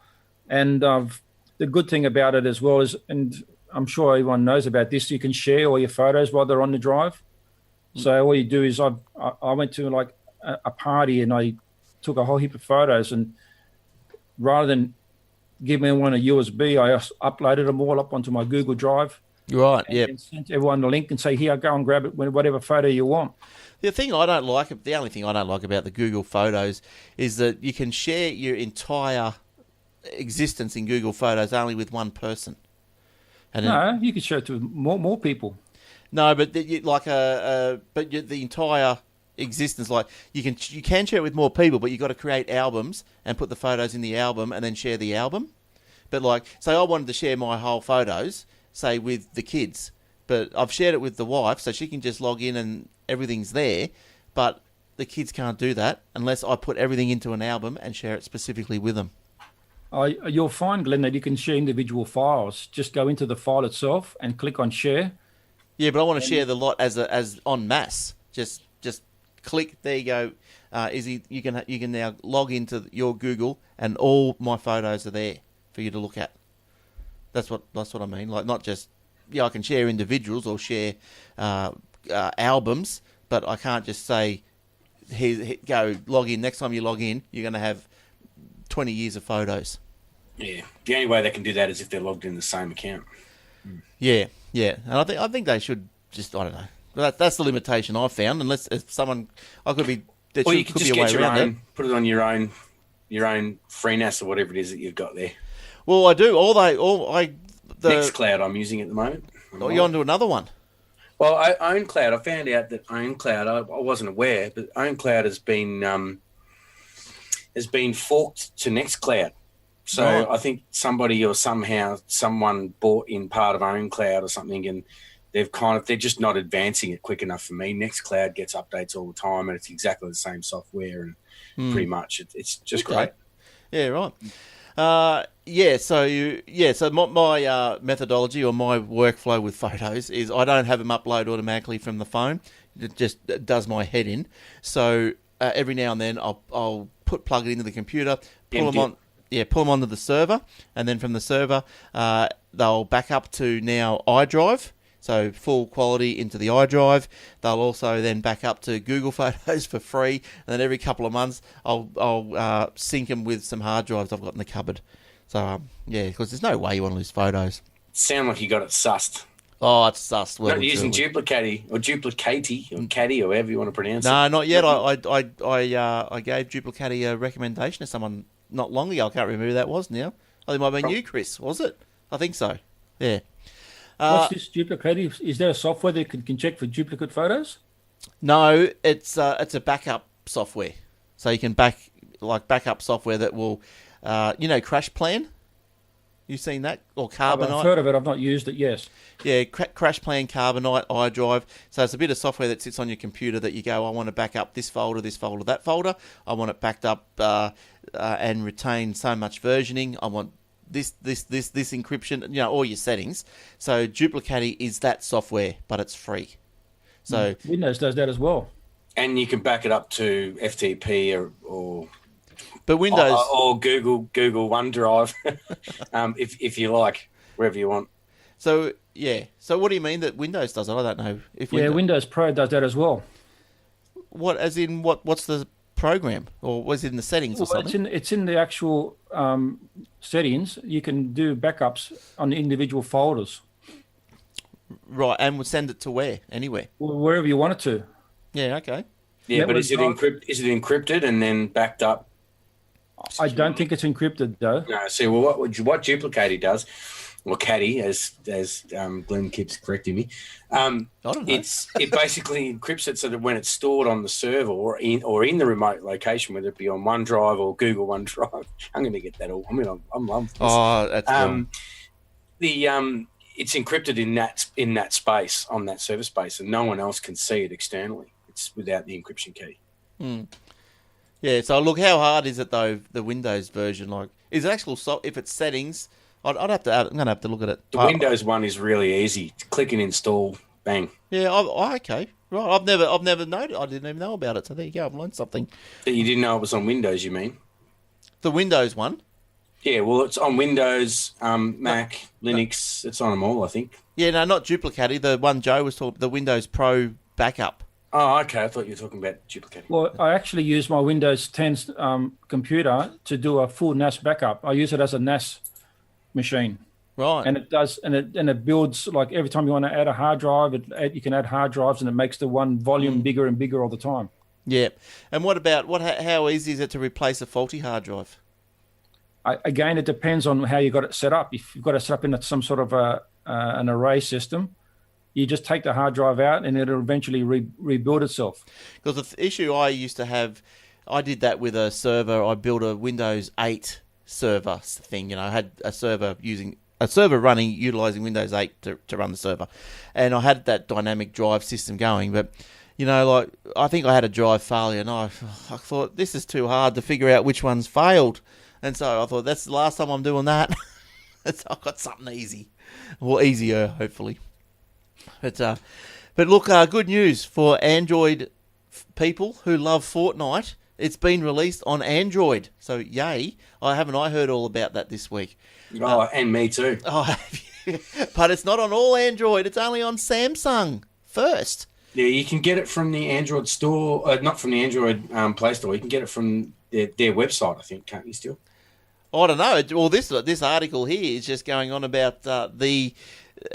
and the good thing about it as well is, and I'm sure everyone knows about this, you can share all your photos while they're on the drive. So all you do is I went to like a party and I took a whole heap of photos, and rather than give me one a USB, I uploaded them all up onto my Google Drive. Right, yeah. And sent everyone the link and say, here, go and grab it, whatever photo you want. The only thing I don't like about the Google Photos is that you can share your entire existence in Google Photos only with one person. And you can share it to more people. No, but the entire existence, like you can share it with more people, but you got to create albums and put the photos in the album and then share the album. But like, say I wanted to share my whole photos, say with the kids, but I've shared it with the wife, so she can just log in and everything's there. But the kids can't do that unless I put everything into an album and share it specifically with them. You'll find, Glenn, that you can share individual files. Just go into the file itself and click on share. Yeah, but I want to share the lot as en masse. Just click. There you go. You can now log into your Google and all my photos are there for you to look at. That's what I mean. Like, not just I can share individuals or share albums, but I can't just say go log in. Next time you log in, you're going to have 20 years of photos. Yeah, the only way they can do that is if they're logged in the same account. Yeah, and I think they should just, I don't know. That's the limitation I've found. Unless if someone, you could just get your own, put it on your own FreeNAS or whatever it is that you've got there. Well, I do. The Nextcloud I'm using at the moment. You're onto another one. Well, OwnCloud, I found out that OwnCloud, I wasn't aware, but OwnCloud has been forked to Nextcloud. So Right. I think somebody or someone bought in part of OwnCloud or something, and they're just not advancing it quick enough for me. Nextcloud gets updates all the time, and it's exactly the same software, and pretty much it's just Okay. great. Yeah, right. So my methodology or my workflow with photos is I don't have them upload automatically from the phone. It just does my head in. So every now and then I'll plug it into the computer, pull them onto the server, and then from the server they'll back up to now iDrive. So full quality into the iDrive. They'll also then back up to Google Photos for free. And then every couple of months, I'll sync them with some hard drives I've got in the cupboard. So, because there's no way you want to lose photos. Sound like you got it sussed. Oh, it's sussed. Not using Duplicatey or Caddy or whatever you want to pronounce it. No, not yet. I gave Duplicatey a recommendation to someone not long ago. I can't remember who that was now. I think it might have been you, Chris, was it? I think so. Yeah. What's this Duplicatey? Is there a software that can check for duplicate photos? No, it's a backup software. So you can backup software that will, Crash Plan. You seen that or Carbonite? I've heard of it. I've not used it. Yes. Yeah, Crash Plan, Carbonite, iDrive. So it's a bit of software that sits on your computer that you go, I want to back up this folder, that folder. I want it backed up and retain so much versioning. I want this encryption, all your settings. So Duplicatey is that software, but it's free. So Windows does that as well. And you can back it up to FTP or but Windows or Google OneDrive, if you like, wherever you want. So So what do you mean that Windows does it? I don't know if Windows Pro does that as well. What as in what's the program, or was it in the settings or something? It's in the actual settings. You can do backups on individual folders. Right, and we'll send it to where? Anywhere? Well, wherever you want it to. Yeah, okay. Yeah, but is it encrypted and then backed up? I don't think it's encrypted though. No. See, well, what Duplicatey does, or Caddy, as Glenn keeps correcting me, I don't know. it basically encrypts it so that when it's stored on the server or in the remote location, whether it be on OneDrive or Google OneDrive, I'm going to get that all. I'm loving this. Oh, that's cool. It's encrypted in that space, on that server space, and no one else can see it externally. It's without the encryption key. Yeah, so look, how hard is it though? The Windows version, is it actual? If it's settings, I'm gonna have to look at it. The Windows one is really easy. Click and install, bang. Yeah, okay, right. I've never noted. I didn't even know about it. So there you go. I've learned something. That you didn't know it was on Windows, you mean? The Windows one. Yeah, well, it's on Windows, Mac, Linux. It's on them all, I think. Yeah, no, not Duplicatey. The one Joe was talking, the Windows Pro backup. Oh, okay. I thought you were talking about Duplicatey. Well, I actually use my Windows 10 computer to do a full NAS backup. I use it as a NAS machine. Right. And it does, and it builds, like every time you want to add a hard drive, you can add hard drives, and it makes the one volume bigger and bigger all the time. Yeah. And what about how easy is it to replace a faulty hard drive? Again, it depends on how you got it set up. If you've got it set up in some sort of an array system, you just take the hard drive out and it'll eventually rebuild itself. Because the issue I used to have, I did that with a server. I built a Windows 8 server thing. I had a server running, utilizing Windows 8 to run the server. And I had that dynamic drive system going. But, I think I had a drive failure. And I thought, this is too hard to figure out which one's failed. And so I thought, that's the last time I'm doing that. So I've got something easy. Well, easier, hopefully. But look, good news for Android people who love Fortnite. It's been released on Android. So, yay. I heard all about that this week. Oh, and me too. Oh, but it's not on all Android. It's only on Samsung first. Yeah, you can get it from the Android store, not from the Android Play Store. You can get it from their website, I think, can't you still? I don't know. Well, this article here is just going on about the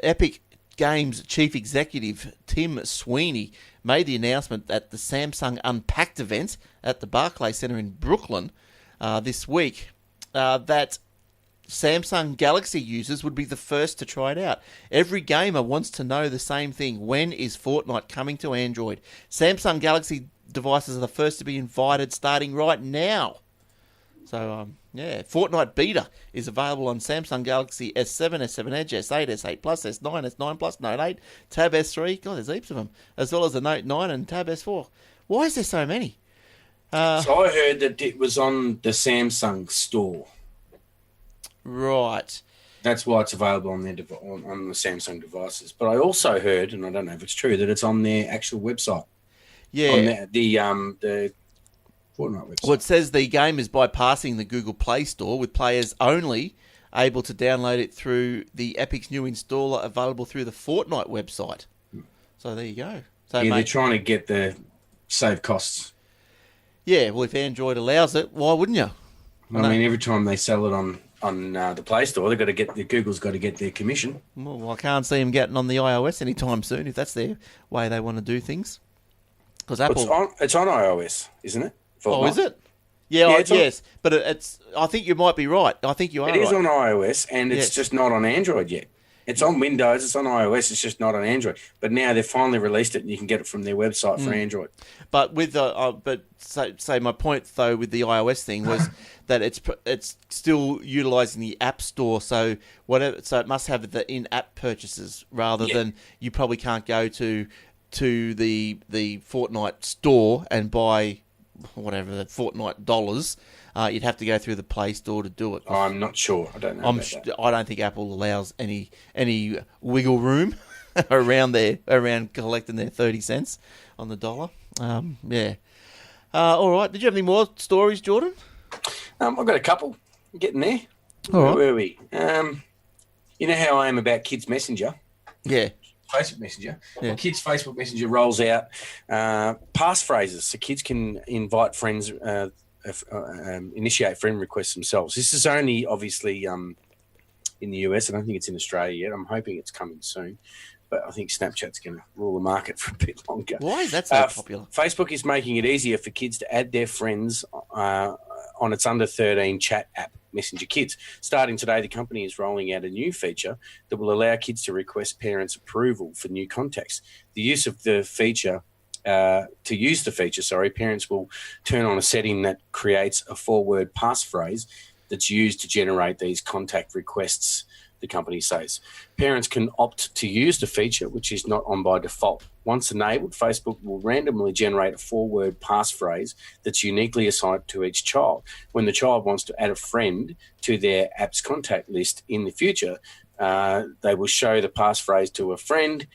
Epic Games chief executive Tim Sweeney made the announcement at the Samsung Unpacked event at the Barclays Center in Brooklyn this week that Samsung Galaxy users would be the first to try it out. Every gamer wants to know the same thing. When is Fortnite coming to Android? Samsung Galaxy devices are the first to be invited starting right now. So, Fortnite Beta is available on Samsung Galaxy S7, S7 Edge, S8, S8 Plus, S9, S9 Plus, Note 8, Tab S3. God, there's heaps of them. As well as the Note 9 and Tab S4. Why is there so many? So I heard that it was on the Samsung store. Right. That's why it's available on their on the Samsung devices. But I also heard, and I don't know if it's true, that it's on their actual website. Yeah. On the Fortnite website. Well, it says the game is bypassing the Google Play Store, with players only able to download it through the Epic's new installer available through the Fortnite website. So there you go. So they're trying to get the save costs. Yeah, well, if Android allows it, why wouldn't you? I mean, every time they sell it on the Play Store, they've got to get Google's got to get their commission. Well, I can't see them getting on the iOS anytime soon if that's their way they want to do things. Because Apple, it's on iOS, isn't it? Oh, is it? Yeah, yes, but it's. I think you might be right. I think you are. It is on iOS, and it's just not on Android yet. It's on Windows, it's on iOS, it's just not on Android. But now they've finally released it, and you can get it from their website for Android. But with say my point though with the iOS thing was that it's still utilizing the App Store, so it must have the in-app purchases rather than you probably can't go to the Fortnite store and buy whatever the Fortnite dollars. You'd have to go through the Play Store to do it. I'm not sure. I don't know. I don't think Apple allows any wiggle room around collecting their 30 cents on the dollar. All right. Did you have any more stories, Jordan? I've got a couple. I'm getting there. All right. Where are we? You know how I am about Kids Messenger? Yeah. Facebook Messenger. Yeah. Well, Kids Facebook Messenger rolls out passphrases so kids can invite friends, initiate friend requests themselves. This is only obviously in the US. I don't think it's in Australia yet. I'm hoping it's coming soon. But I think Snapchat's going to rule the market for a bit longer. Why is that so popular? Facebook is making it easier for kids to add their friends on its under 13 chat app, Messenger Kids. Starting today, the company is rolling out a new feature that will allow kids to request parents' approval for new contacts. The use of the feature, parents will turn on a setting that creates a 4-word passphrase that's used to generate these contact requests, the company says. Parents can opt to use the feature, which is not on by default. Once enabled, Facebook will randomly generate a 4-word passphrase that's uniquely assigned to each child. When the child wants to add a friend to their app's contact list in the future, they will show the passphrase to a friend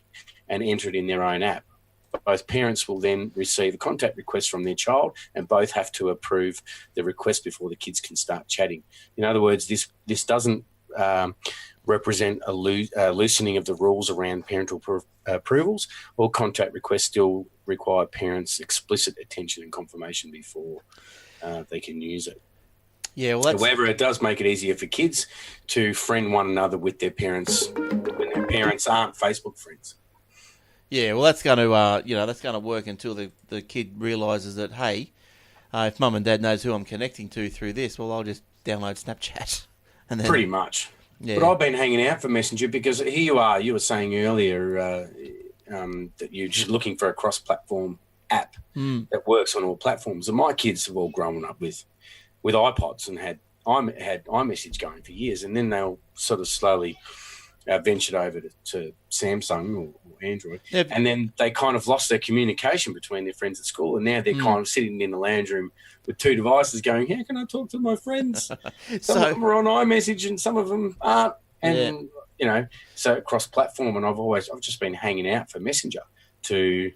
and enter it in their own app. Both parents will then receive a contact request from their child, and both have to approve the request before the kids can start chatting. In other words, this doesn't represent a loosening of the rules around parental approvals. All contact requests still require parents' explicit attention and confirmation before they can use it. Yeah, well, however, it does make it easier for kids to friend one another with their parents when their parents aren't Facebook friends. Yeah, well, that's going to work until the kid realises that, hey, if mum and dad knows who I'm connecting to through this, well, I'll just download Snapchat. And then, pretty much. Yeah. But I've been hanging out for Messenger because here you are. You were saying earlier that you're just looking for a cross-platform app that works on all platforms. And my kids have all grown up with iPods and had iMessage going for years, and then they'll sort of slowly ventured over to Samsung or Android, and then they kind of lost their communication between their friends at school, and now they're kind of sitting in the lounge room with 2 devices going, how can I talk to my friends? Some of them are on iMessage and some of them aren't, and so cross-platform, and I've just been hanging out for Messenger to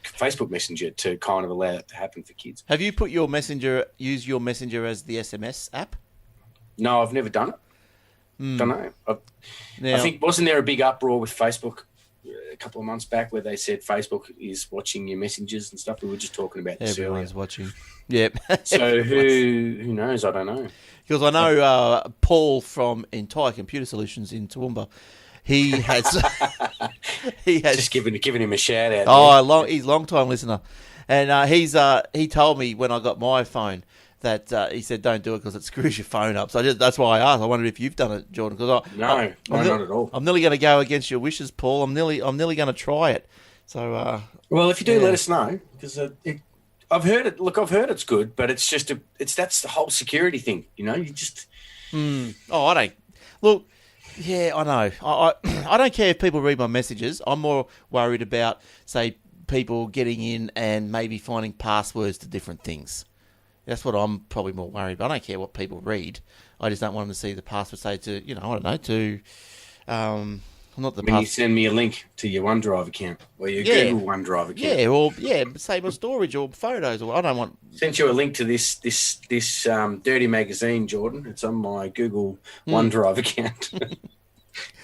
Facebook Messenger to kind of allow that to happen for kids. Have you use your Messenger as the SMS app? No, I've never done it. Don't know. I think, wasn't there a big uproar with Facebook a couple of months back where they said Facebook is watching your messages and stuff? We were just talking about this earlier. Everyone's watching. Yep. So who knows? I don't know. Because I know Paul from Entire Computer Solutions in Toowoomba. He has just giving him a shout out. He's a long time listener, and he told me when I got my phone that he said don't do it because it screws your phone up. So that's why I asked. I wondered if you've done it, Jordan. Because No, not at all. I'm nearly going to go against your wishes, Paul. I'm nearly going to try it. So well, if you do, let us know, because I've heard it. Look, I've heard it's good, but it's just that's the whole security thing. You know, you just. Oh, I don't look. Yeah, I know. I don't care if people read my messages. I'm more worried about, say, people getting in and maybe finding passwords to different things. That's what I'm probably more worried about. I don't care what people read. I just don't want them to see the password, say to, I don't know, to, not the when you send me a link to your OneDrive account or your Google OneDrive account. Say my storage or photos, or I don't want. Sent you a link to this dirty magazine, Jordan. It's on my Google OneDrive account.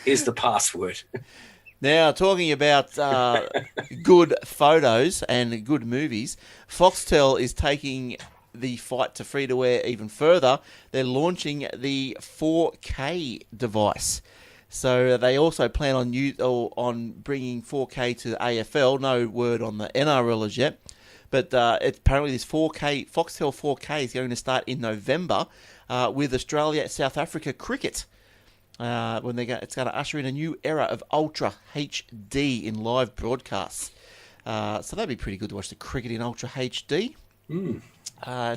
Here's the password. Now, talking about good photos and good movies, Foxtel is taking the fight to free-to-air even further. They're launching the 4K device. So they also plan on bringing 4K to AFL. No word on the NRL as yet. But apparently this 4K, Foxtel 4K is going to start in November with Australia-South Africa cricket. It's going to usher in a new era of Ultra HD in live broadcasts. So that'd be pretty good to watch the cricket in Ultra HD.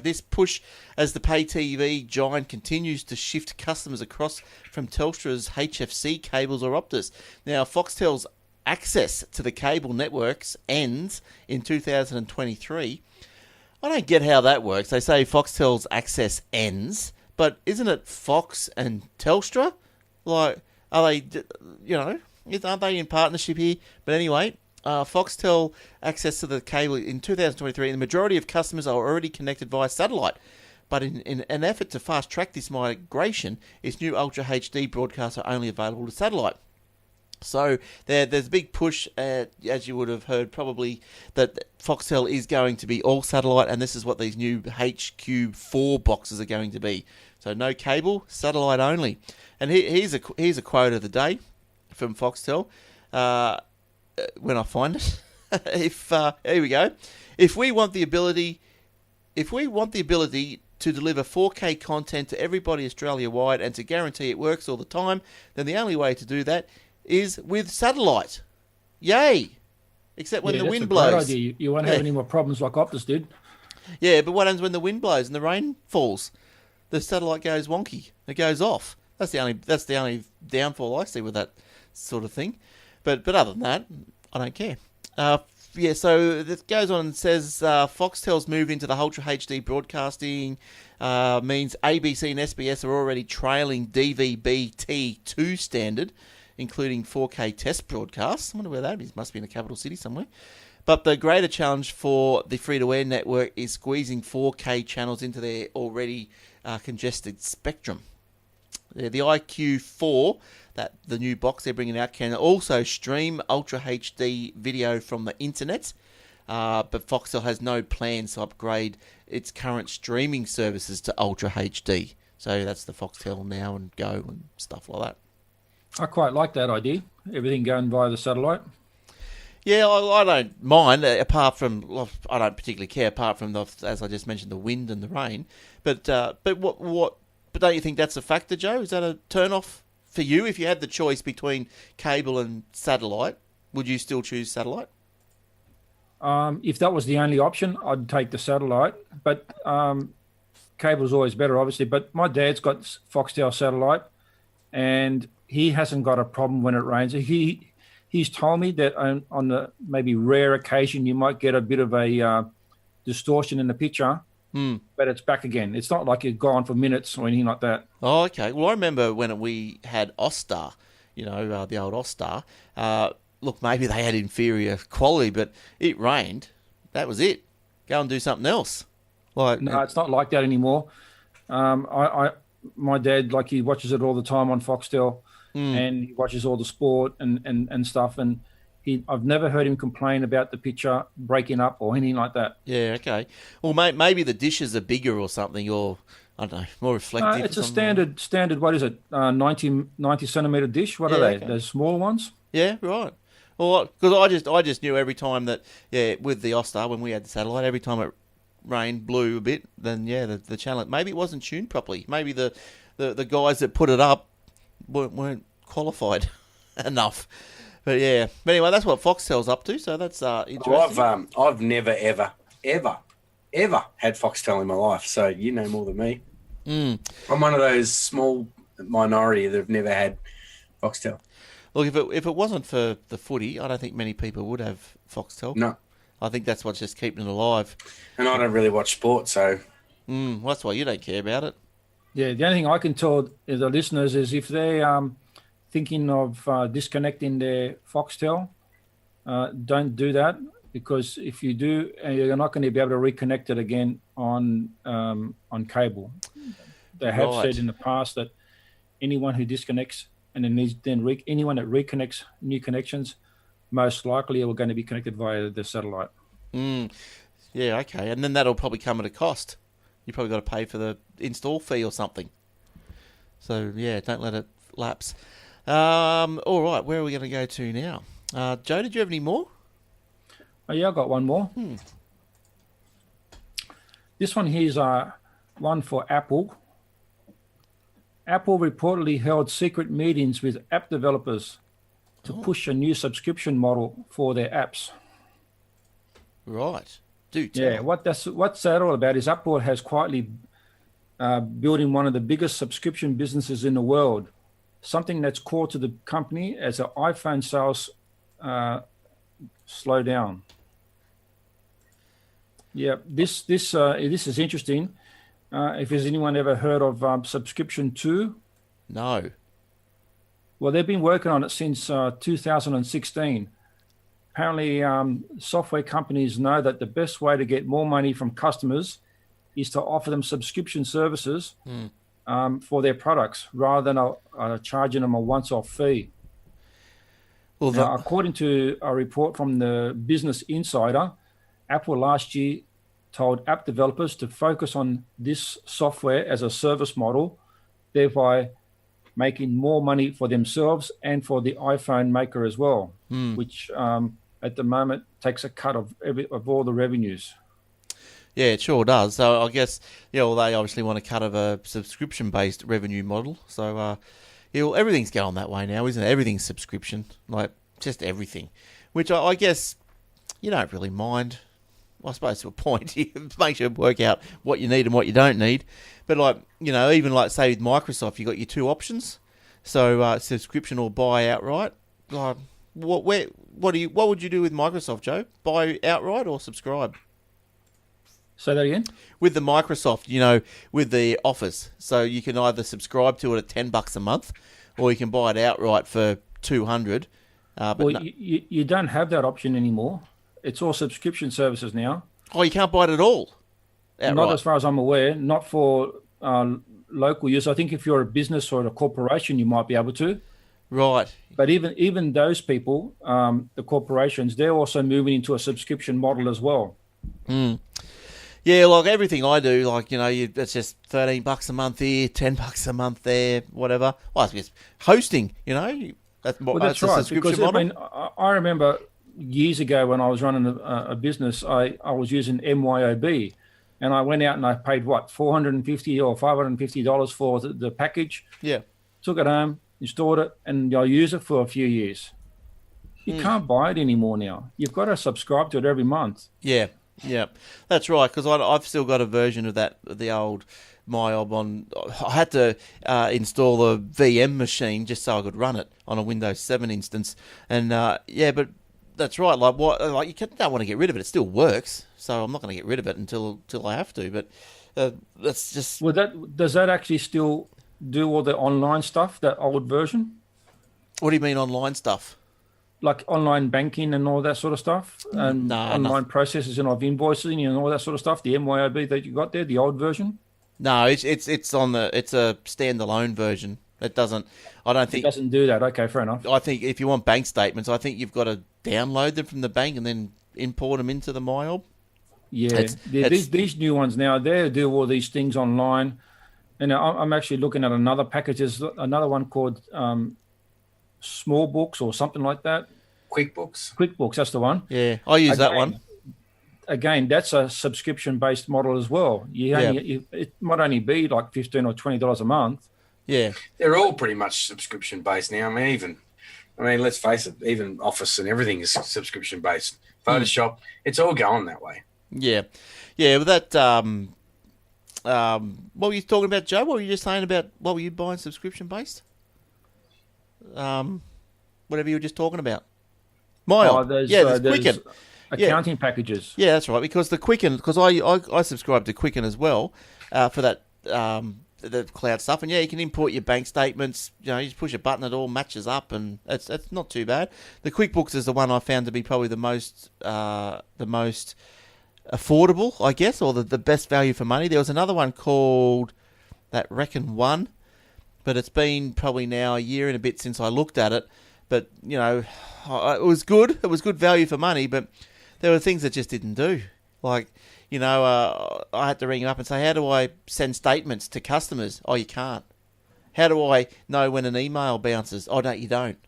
This push as the pay TV giant continues to shift customers across from Telstra's HFC cables or Optus. Now, Foxtel's access to the cable networks ends in 2023. I don't get how that works. They say Foxtel's access ends, but isn't it Fox and Telstra? Like, are they, aren't they in partnership here? But anyway, Foxtel access to the cable in 2023, and the majority of customers are already connected via satellite. But in an effort to fast-track this migration, its new Ultra HD broadcasts are only available to satellite. So there's a big push, as you would have heard probably, that Foxtel is going to be all satellite, and this is what these new HQ4 boxes are going to be. So no cable, satellite only. And here's a quote of the day from Foxtel. When I find it, here we go. If we want the ability to deliver 4K content to everybody Australia-wide and to guarantee it works all the time, then the only way to do that is with satellite. Yay! Except when the wind blows. That's a great idea. You won't have any more problems like Optus did. Yeah, but what happens when the wind blows and the rain falls? The satellite goes wonky. It goes off. That's the only downfall I see with that sort of thing. But other than that, I don't care. So this goes on and says Foxtel's move into the Ultra HD broadcasting means ABC and SBS are already trailing DVB-T2 standard, including 4K test broadcasts. I wonder where that is. Must be in a capital city somewhere. But the greater challenge for the free-to-air network is squeezing 4K channels into their already congested spectrum. The IQ4, the new box they're bringing out, can also stream Ultra HD video from the internet, but Foxtel has no plans to upgrade its current streaming services to Ultra HD. So that's the Foxtel Now and Go and stuff like that. I quite like that idea. Everything going via the satellite. Yeah, I don't mind. Apart from, I don't particularly care. Apart from as I just mentioned, the wind and the rain. But what? But don't you think that's a factor, Joe? Is that a turn off for you? If you had the choice between cable and satellite, would you still choose satellite? If that was the only option, I'd take the satellite. But cable's always better, obviously. But my dad's got Foxtel satellite, and he hasn't got a problem when it rains. He's told me that on the maybe rare occasion you might get a bit of a distortion in the picture, but it's back again. It's not like you're gone for minutes or anything like that. Oh, okay. Well, I remember when we had Austar, the old Austar. Look, maybe they had inferior quality, but it rained. That was it. Go and do something else. No, it's not like that anymore. My dad, he watches it all the time on Foxtel. And he watches all the sport and stuff, and I've never heard him complain about the picture breaking up or anything like that. Yeah, okay. Well, maybe the dishes are bigger or something, or I don't know, more reflective. It's a standard. What is it? 90 centimeter dish. What are they? Okay. Those small ones. Yeah, right. Well, because I just knew every time that with the Austar when we had the satellite, every time it rain blew a bit, then the channel maybe it wasn't tuned properly. Maybe the guys that put it up weren't qualified enough. But anyway, that's what Foxtel's up to. So that's interesting. Well, I've never ever had Foxtel in my life. So you know more than me. I'm one of those small minority that have never had Foxtel. Look, if it wasn't for the footy, I don't think many people would have Foxtel. No. I think that's what's just keeping it alive. And I don't really watch sport, so... Well, that's why you don't care about it. Yeah, the only thing I can tell the listeners is if they're thinking of disconnecting their Foxtel, don't do that, because if you do, you're not going to be able to reconnect it again on cable. They have said in the past that anyone who disconnects and anyone that reconnects new connections, most likely are going to be connected via the satellite. Yeah, okay. And then that'll probably come at a cost. You probably got to pay for the install fee or something. So, don't let it lapse. All right, where are we going to go to now? Joe, did you have any more? Oh, yeah, I've got one more. This one here is one for Apple. Apple reportedly held secret meetings with app developers to push a new subscription model for their apps. Right. Do tell. Yeah, what's that all about is Apple has quietly building one of the biggest subscription businesses in the world, something that's core to the company as the iPhone sales slow down. Yeah, this is interesting. If there's anyone ever heard of Subscription 2? No. Well, they've been working on it since 2016. Apparently, software companies know that the best way to get more money from customers is to offer them subscription services for their products rather than charging them a once-off fee. Well, now, according to a report from the Business Insider, Apple last year told app developers to focus on this software as a service model, thereby making more money for themselves and for the iPhone maker as well, which at the moment takes a cut of all the revenues. Yeah, it sure does. So I guess, well, they obviously want to cut of a subscription-based revenue model. So, well, everything's going that way now, isn't it? Everything's subscription, like just everything, which I guess you don't really mind. I suppose to a point, it makes you work out what you need and what you don't need. But like, even like say with Microsoft, you got your two options. So subscription or buy outright. Like, what would you do with Microsoft, Joe? Buy outright or subscribe? Say that again? With the Microsoft, with the Office. So you can either subscribe to it at $10 a month, or you can buy it outright for $200. You don't have that option anymore. It's all subscription services now. Oh, you can't buy it at all? Outright. Not as far as I'm aware. Not for local use. I think if you're a business or a corporation, you might be able to. Right. But even those people, the corporations, they're also moving into a subscription model as well. Yeah, like everything I do, like, it's just $13 a month here, $10 a month there, whatever. Well, I guess hosting, that's right. Because I remember years ago when I was running a business, I was using MYOB, and I went out and I paid $450 or $550 for the package. Yeah. Took it home, installed it, and I used it for a few years. You can't buy it anymore now. You've got to subscribe to it every month. Yeah, that's right. Because I've still got a version of that, the old MyOb on. I had to install a VM machine just so I could run it on a Windows 7 instance, and but. That's right. Like you don't want to get rid of it. It still works, so I'm not going to get rid of it until I have to. But that's just. Well, does that actually still do all the online stuff? That old version? What do you mean online stuff? Like online banking and all that sort of stuff, and online processes and of invoicing and all that sort of stuff. The MYOB that you got there, the old version. No, it's a standalone version. It doesn't. I don't think it doesn't do that. Okay, fair enough. I think if you want bank statements, I think you've got to download them from the bank and then import them into the MyOb. Yeah, these new ones now, they do all these things online. And I'm actually looking at another package. There's another one called Small Books or something like that. QuickBooks, that's the one. Yeah, I use that one. again, that's a subscription-based model as well. It might only be like $15 or $20 a month. Yeah, they're all pretty much subscription based now. I mean, let's face it, even Office and everything is subscription based. Photoshop, it's all going that way. Yeah. But that what were you talking about, Joe? What were you just saying about what were you buying subscription based? Whatever you were just talking about. There's Quicken accounting packages. Yeah, that's right. Because the Quicken, because I subscribe to Quicken as well for that the cloud stuff, and you can import your bank statements. You just push a button, it all matches up, and it's not too bad. The QuickBooks is the one I found to be probably the most affordable, I guess, or the best value for money. There was another one called that Reckon One, but it's been probably now a year and a bit since I looked at it. But it was good. It was good value for money, but there were things that just didn't do. Like, I had to ring him up and say, how do I send statements to customers? Oh, you can't. How do I know when an email bounces? Oh, no, you don't.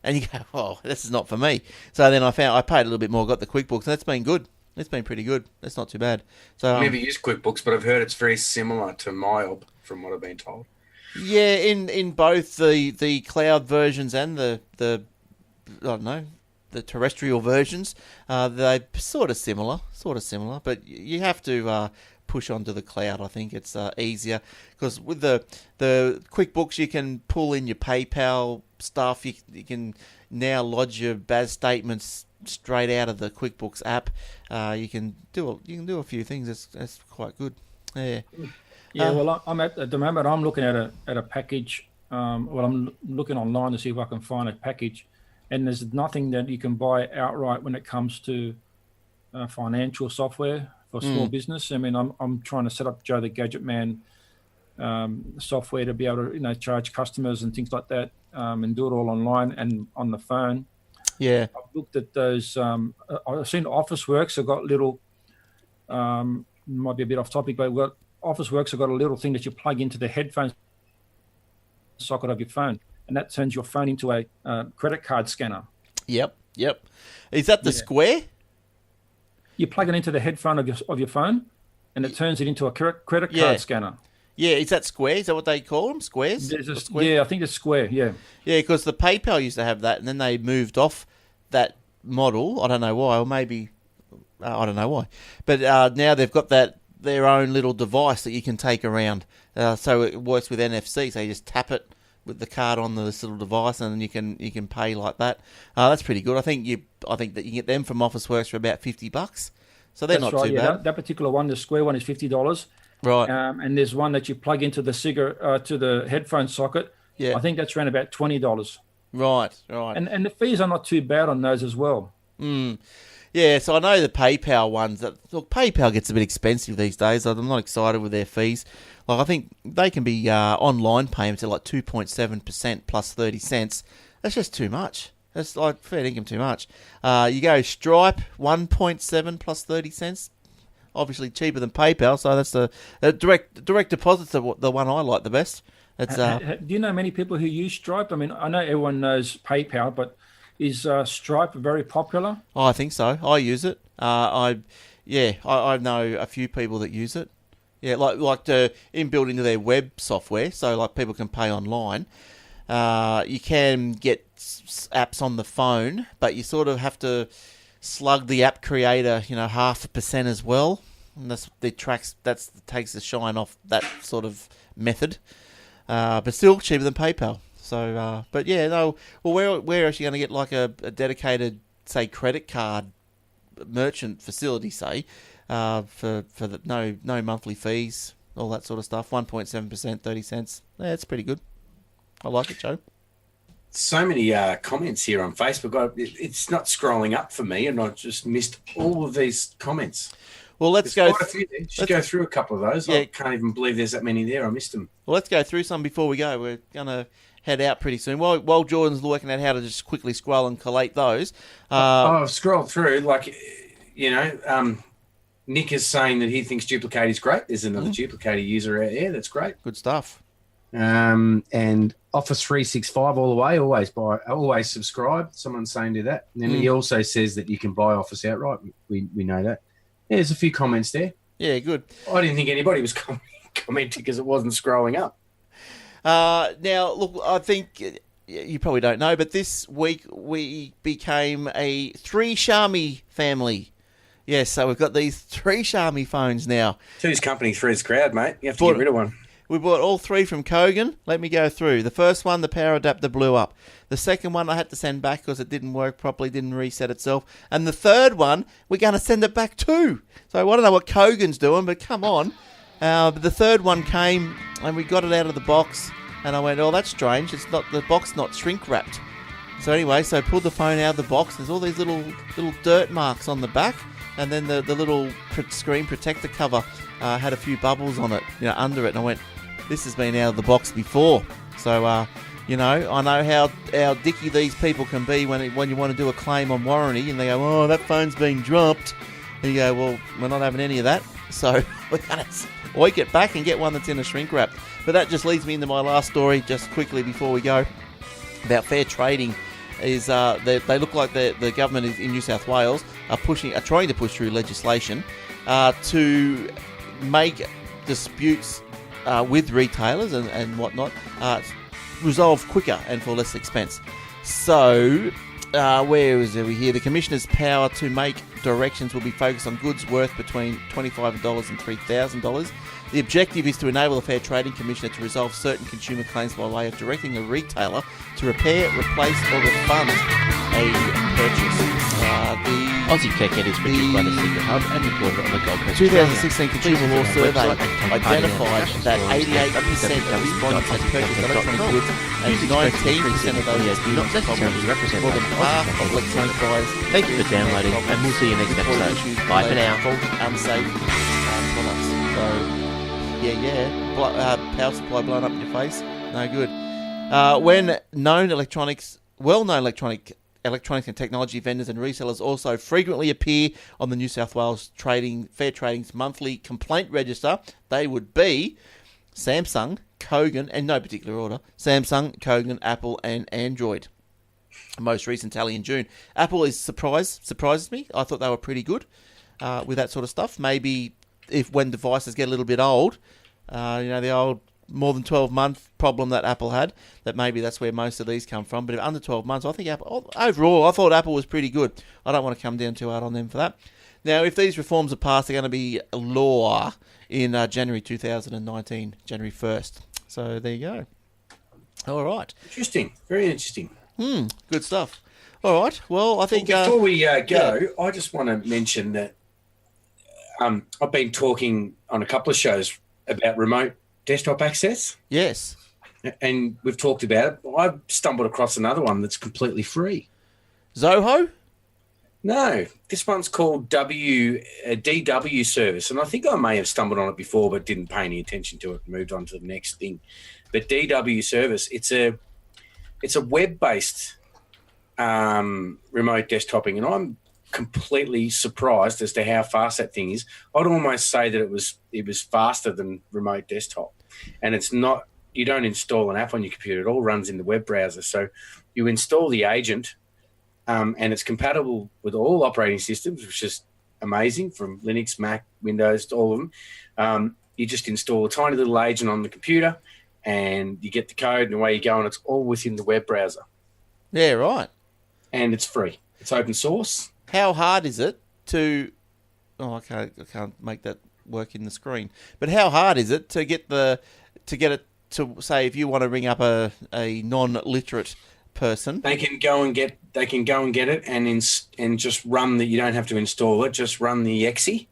And you go, oh, this is not for me. So then I paid a little bit more, got the QuickBooks, and that's been good. It's been pretty good. It's not too bad. So I've never used QuickBooks, but I've heard it's very similar to MyOb, from what I've been told. Yeah, in both the cloud versions and the terrestrial versions, they're sort of similar. But you have to push onto the cloud. I think it's easier because with the QuickBooks, you can pull in your PayPal stuff. You can now lodge your BAS statements straight out of the QuickBooks app. You can do a few things. That's quite good. Yeah. Yeah, well, I'm at the moment. I'm looking at a package. I'm looking online to see if I can find a package, and there's nothing that you can buy outright when it comes to financial software for small business. I mean, I'm trying to set up Joe the Gadget Man software to be able to charge customers and things like that, and do it all online and on the phone. Yeah, I've looked at those. I've seen Officeworks have got little. Might be a bit off topic, but Officeworks have got a little thing that you plug into the headphone socket of your phone, and that turns your phone into a credit card scanner. Yep. Is that the Square? You plug it into the headphone of your phone, and it turns it into a credit card scanner. Yeah, is that Square? Is that what they call them? Squares? Square? Yeah, I think it's Square, yeah. Yeah, because the PayPal used to have that, and then they moved off that model. I don't know why, or maybe... I don't know why. But now they've got their own little device that you can take around. So it works with NFC, so you just tap it with the card on this little device, and you can pay like that. That's pretty good. I think that you get them from Officeworks for about $50. So they're not too bad. That particular one, the Square one, is $50. Right. And there's one that you plug into the to the headphone socket. Yeah. I think that's around about $20. Right. And the fees are not too bad on those as well. Yeah, so I know the PayPal ones. Look, PayPal gets a bit expensive these days. I'm not excited with their fees. Like, I think they can be online payments at like 2.7% plus 30 cents. That's just too much. That's like fair income too much. You go Stripe, 1.7 plus 30 cents. Obviously cheaper than PayPal, so that's the direct deposit's the one I like the best. It's, do you know many people who use Stripe? I mean, I know everyone knows PayPal, but is Stripe very popular? Oh, I think so. I use it. I know a few people that use it. Yeah, like to inbuilt into their web software, so like people can pay online. You can get apps on the phone, but you sort of have to slug the app creator, 0.5% as well. And that takes the shine off that sort of method. But still cheaper than PayPal. So, but yeah, no. Well, where else are you going to get like a dedicated, say, credit card merchant facility, say, for the no monthly fees, all that sort of stuff. 1.7%, 30 cents. Yeah, it's pretty good. I like it, Joe. So many comments here on Facebook. It's not scrolling up for me, and I've just missed all of these comments. Well, let's go. Quite a few there. Just go through a couple of those. Yeah. I can't even believe there's that many there. I missed them. Well, let's go through some before we go. We're gonna head out pretty soon. While Jordan's working out how to just quickly scroll and collate those. I've scrolled through, Nick is saying that he thinks Duplicate is great. There's another Duplicator user out there. That's great. Good stuff. And Office 365 all the way. Always subscribe. Someone's saying do that. And then he also says that you can buy Office outright. We know that. Yeah, there's a few comments there. Yeah, good. I didn't think anybody was commenting because it wasn't scrolling up. Now, look, I think you probably don't know, but this week we became a 3 Xiaomi family. Yes, so we've got these 3 Xiaomi phones now. 2's company, 3's crowd, mate. You have to get rid of one. We bought all 3 from Kogan. Let me go through. The first one, the power adapter blew up. The second one I had to send back because it didn't work properly, didn't reset itself. And the third one, we're going to send it back too. So I don't know what Kogan's doing, but come on. But the third one came and we got it out of the box. And I went, oh, that's strange. It's not the box, not shrink wrapped. So anyway, so I pulled the phone out of the box. There's all these little dirt marks on the back. And then the little screen protector cover had a few bubbles on it, under it. And I went, this has been out of the box before. So, I know how dicky these people can be when you want to do a claim on warranty. And they go, oh, that phone's been dropped. And you go, well, we're not having any of that. So we're going to oik it back and get one that's in a shrink wrap. But that just leads me into my last story, just quickly before we go, about fair trading. Is they look like the government in New South Wales are trying to push through legislation to make disputes with retailers and whatnot resolve quicker and for less expense. So where is it here? The Commissioner's power to make directions will be focused on goods worth between $25 and $3,000. The objective is to enable the Fair Trading Commissioner to resolve certain consumer claims by way of directing a retailer to repair, replace or refund a purchase. The Aussie Tech Ed is produced by the Secret Hub and recorded on the Gold Coast. 2016 Consumer Law Survey identified that 88% of respondents had purchased electronic goods and 19% of those do not necessarily represent more than half of electronic buyers. Thank you for downloading, and we'll see you next episode. Bye for now. Faulty, unsafe products. So, power supply blown up in your face, no good. When well-known electronics and technology vendors and resellers also frequently appear on the New South Wales Fair Trading's monthly complaint register, they would be Samsung, Kogan, in no particular order, Samsung, Kogan, Apple and Android. Most recent tally in June. Apple is surprises me. I thought they were pretty good with that sort of stuff. Maybe when devices get a little bit old, the old more than 12-month problem that Apple had, that maybe that's where most of these come from. But if under 12 months, I think Apple, overall, I thought Apple was pretty good. I don't want to come down too hard on them for that. Now, if these reforms are passed, they're going to be law in January 2019, January 1st. So there you go. All right. Interesting. Very interesting. Good stuff. All right. Well, I think... before we go, I just want to mention that I've been talking on a couple of shows about remote desktop access. Yes. And we've talked about it. I've stumbled across another one that's completely free. Zoho? No, this one's called DW service. And I think I may have stumbled on it before but didn't pay any attention to it and moved on to the next thing. But DW service, it's a web-based remote desktoping, and I'm completely surprised as to how fast that thing is. I'd almost say that it was faster than remote desktop. And it's not, you don't install an app on your computer. It all runs in the web browser. So you install the agent, and it's compatible with all operating systems, which is amazing, from Linux, Mac, Windows, to all of them. You just install a tiny little agent on the computer and you get the code and away you go, and it's all within the web browser. Yeah, right. And it's free. It's open source. How hard is it to... Oh, I can't make that work in the screen. But how hard is it to get it to, say, if you want to ring up a non-literate person? They can go and get it and just run the... You don't have to install it. Just run the exe,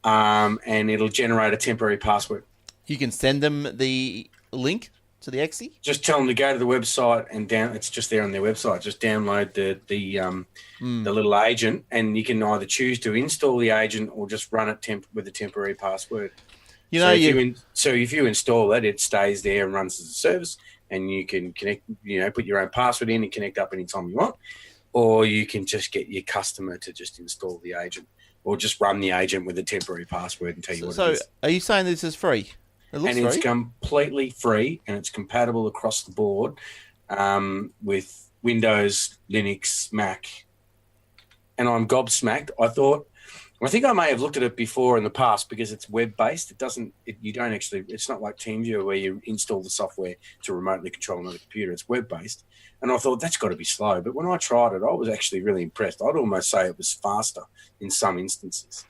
and it'll generate a temporary password. You can send them the link to the exe? Just tell them to go to the website and it's just there on their website. Just download the little agent, and you can either choose to install the agent or just run it with a temporary password. So if you install it, it stays there and runs as a service, and you can connect, put your own password in and connect up anytime you want, or you can just get your customer to just install the agent or just run the agent with a temporary password and tell you what it is. So are you saying this is free? It's completely free, and it's compatible across the board with Windows, Linux, Mac. And I'm gobsmacked. I thought I think I may have looked at it before in the past because it's web-based. It's not like TeamViewer where you install the software to remotely control another computer. It's web-based. And I thought, that's got to be slow. But when I tried it, I was actually really impressed. I'd almost say it was faster in some instances.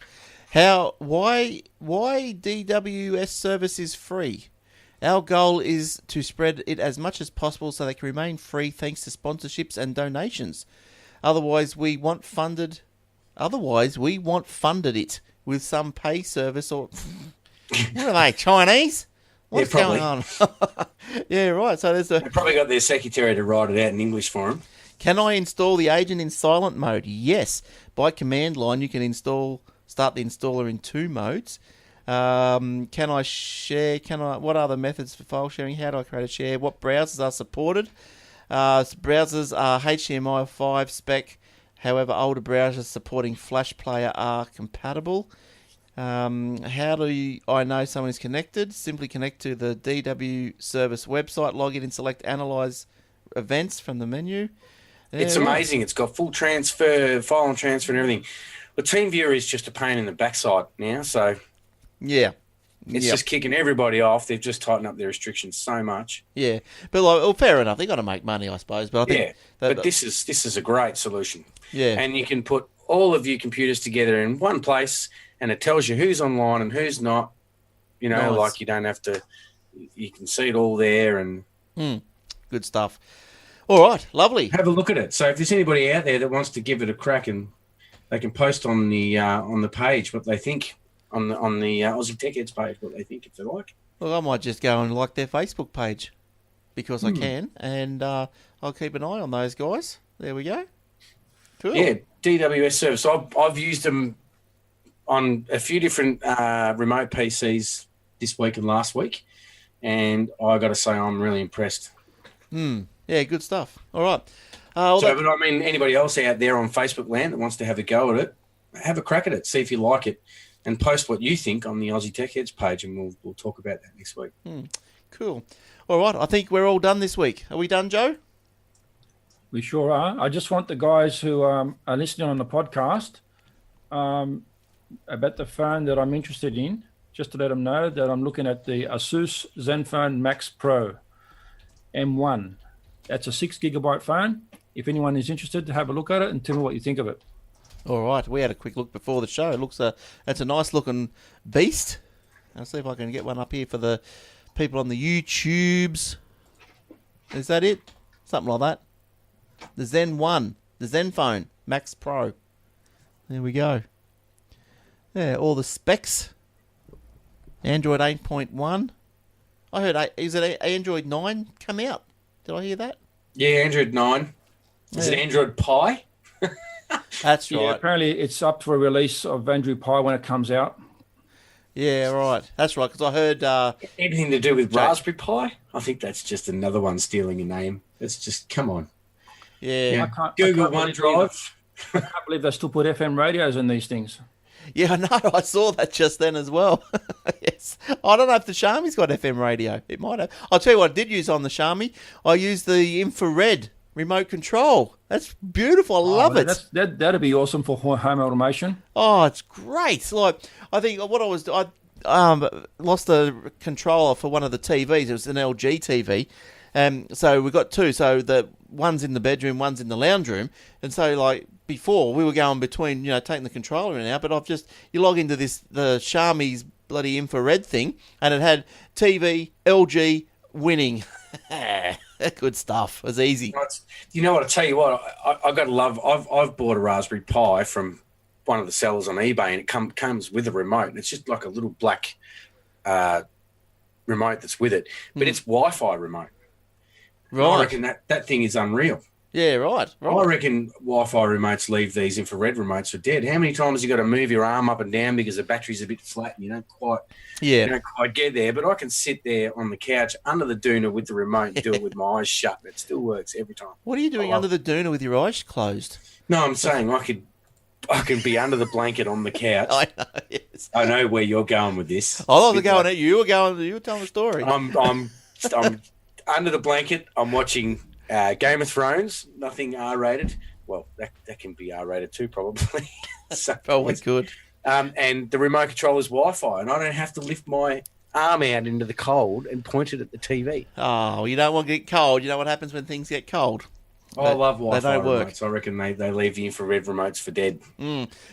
Why DWS service is free? Our goal is to spread it as much as possible so they can remain free thanks to sponsorships and donations. Otherwise, we want funded it with some pay service or... What are they, Chinese? What's going on? Yeah, right. So they probably got their secretary to write it out in English for them. Can I install the agent in silent mode? Yes. By command line, you can start the installer in 2 modes. Can I share? What are the methods for file sharing? How do I create a share? What browsers are supported? Browsers are HTML5 spec. However, older browsers supporting Flash Player are compatible. How do I know someone is connected? Simply connect to the DW service website, log in and select Analyze Events from the menu. It's amazing. It's got full transfer, file transfer and everything. But TeamViewer is just a pain in the backside now, so... Yeah. It's just kicking everybody off. They've just tightened up their restrictions so much. Yeah. But fair enough. They've got to make money, I suppose. But I think but this is a great solution. Yeah. And you can put all of your computers together in one place and it tells you who's online and who's not. You know, nice. like you don't have to... You can see it all there and... Good stuff. All right. Lovely. Have a look at it. So if there's anybody out there that wants to give it a crack, and they can post on the page what they think. On the Aussie Tech Heads page, what they think, if they like. Well, I might just go and like their Facebook page because I can, and I'll keep an eye on those guys. There we go. Cool. Yeah, DWS service. I've used them on a few different remote PCs this week and last week, and I got to say I'm really impressed. Yeah, good stuff. All right. But I mean, anybody else out there on Facebook land that wants to have a go at it, have a crack at it, see if you like it. And post what you think on the Aussie Tech Heads page, and we'll talk about that next week. Cool. All right. I think we're all done this week. Are we done, Joe? We sure are. I just want the guys who are listening on the podcast about the phone that I'm interested in, just to let them know that I'm looking at the Asus ZenFone Max Pro M1. That's a 6 gigabyte phone. If anyone is interested, have a look at it and tell me what you think of it. All right, we had a quick look before the show. It looks that's a nice looking beast. I'll see if I can get one up here for the people on the YouTubes. Is that it? Something like that. The Zen 1, the ZenFone Max Pro. There we go. Yeah, all the specs. Android 8.1. I heard, is it Android 9 come out? Did I hear that? Yeah, Android 9. Is it Android Pie? That's right. Yeah, apparently it's up for a release of Android Pie when it comes out. Yeah, right. That's right, because I heard... anything to do with Raspberry Pi? I think that's just another one stealing a name. It's just, come on. Yeah. Google OneDrive. I can't believe they still put FM radios in these things. Yeah, I know. I saw that just then as well. Yes. I don't know if the Xiaomi's got FM radio. It might have. I'll tell you what I did use on the Xiaomi. I used the infrared remote control. That's beautiful. I love it. That'd be awesome for home automation. Oh, it's great. Like, I think what I lost the controller for one of the TVs. It was an LG TV. So we got 2. So the one's in the bedroom, one's in the lounge room. And so, like, before we were going between, taking the controller in and out, but you log into the Xiaomi's bloody infrared thing, and it had TV, LG, winning. Good stuff. It was easy. You know what? I tell you what, I've got to love. I've bought a Raspberry Pi from one of the sellers on eBay, and it comes with a remote. And it's just like a little black remote that's with it, but it's Wi-Fi remote. Right. I reckon that thing is unreal. Yeah, right. I reckon Wi-Fi remotes leave these infrared remotes for dead. How many times you got to move your arm up and down because the battery's a bit flat and you don't quite get there? But I can sit there on the couch under the doona with the remote and do it with my eyes shut, and it still works every time. What are you doing under the doona with your eyes closed? No, I'm saying I can be under the blanket on the couch. I know. Yes. I know where you're going with this. I wasn't going at you. You were telling the story. I'm under the blanket. I'm watching Game of Thrones. Nothing R-rated. Well, that can be R-rated too, probably. So probably good. And the remote control is Wi-Fi, and I don't have to lift my arm out into the cold and point it at the TV. Oh, you don't want to get cold. You know what happens when things get cold? I love Wi-Fi they don't work. remotes. I reckon they leave the infrared remotes for dead.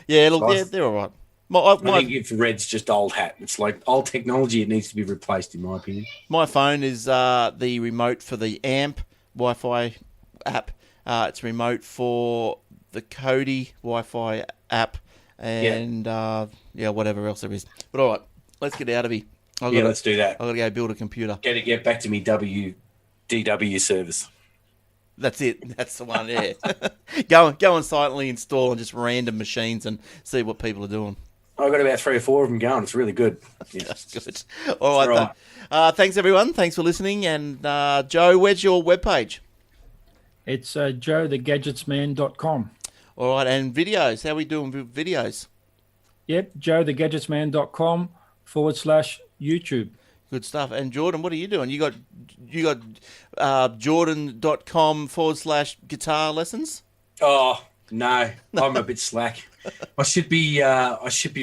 Yeah, look, they're all right. I think infrared's just old hat. It's like old technology. It needs to be replaced, in my opinion. My phone is the remote for the AMP Wi-Fi app. It's remote for the Kodi Wi-Fi app, and whatever else there is. But all right, let's get out of here. Let's do that. I've got to go build a computer. Got to get back to me DW service. That's it. That's the one. Yeah. go and silently install on just random machines and see what people are doing. I've got about 3 or 4 of them going. It's really good. Yeah. That's good. All right. Thanks, everyone. Thanks for listening. And Joe, where's your webpage? It's joethegadgetsman.com. All right. And videos. How are we doing with videos? Yep, joethegadgetsman.com/YouTube. Good stuff. And Jordan, what are you doing? You got jordan.com/guitar lessons? Oh, no. I'm a bit slack. I should be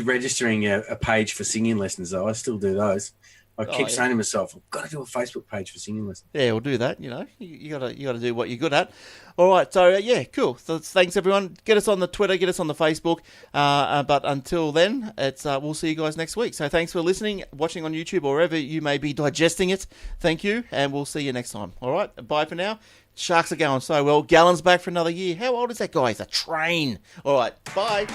registering a page for singing lessons, though. I still do those. I keep saying to myself, I've got to do a Facebook page for singing lessons. Yeah, we'll do that. You know, you gotta do what you're good at. All right, so cool. So thanks everyone. Get us on the Twitter, get us on the Facebook. But until then, we'll see you guys next week. So thanks for listening, watching on YouTube, or wherever you may be digesting it. Thank you, and we'll see you next time. All right, bye for now. Sharks are going so well. Gallen's back for another year. How old is that guy? He's a train. All right, bye.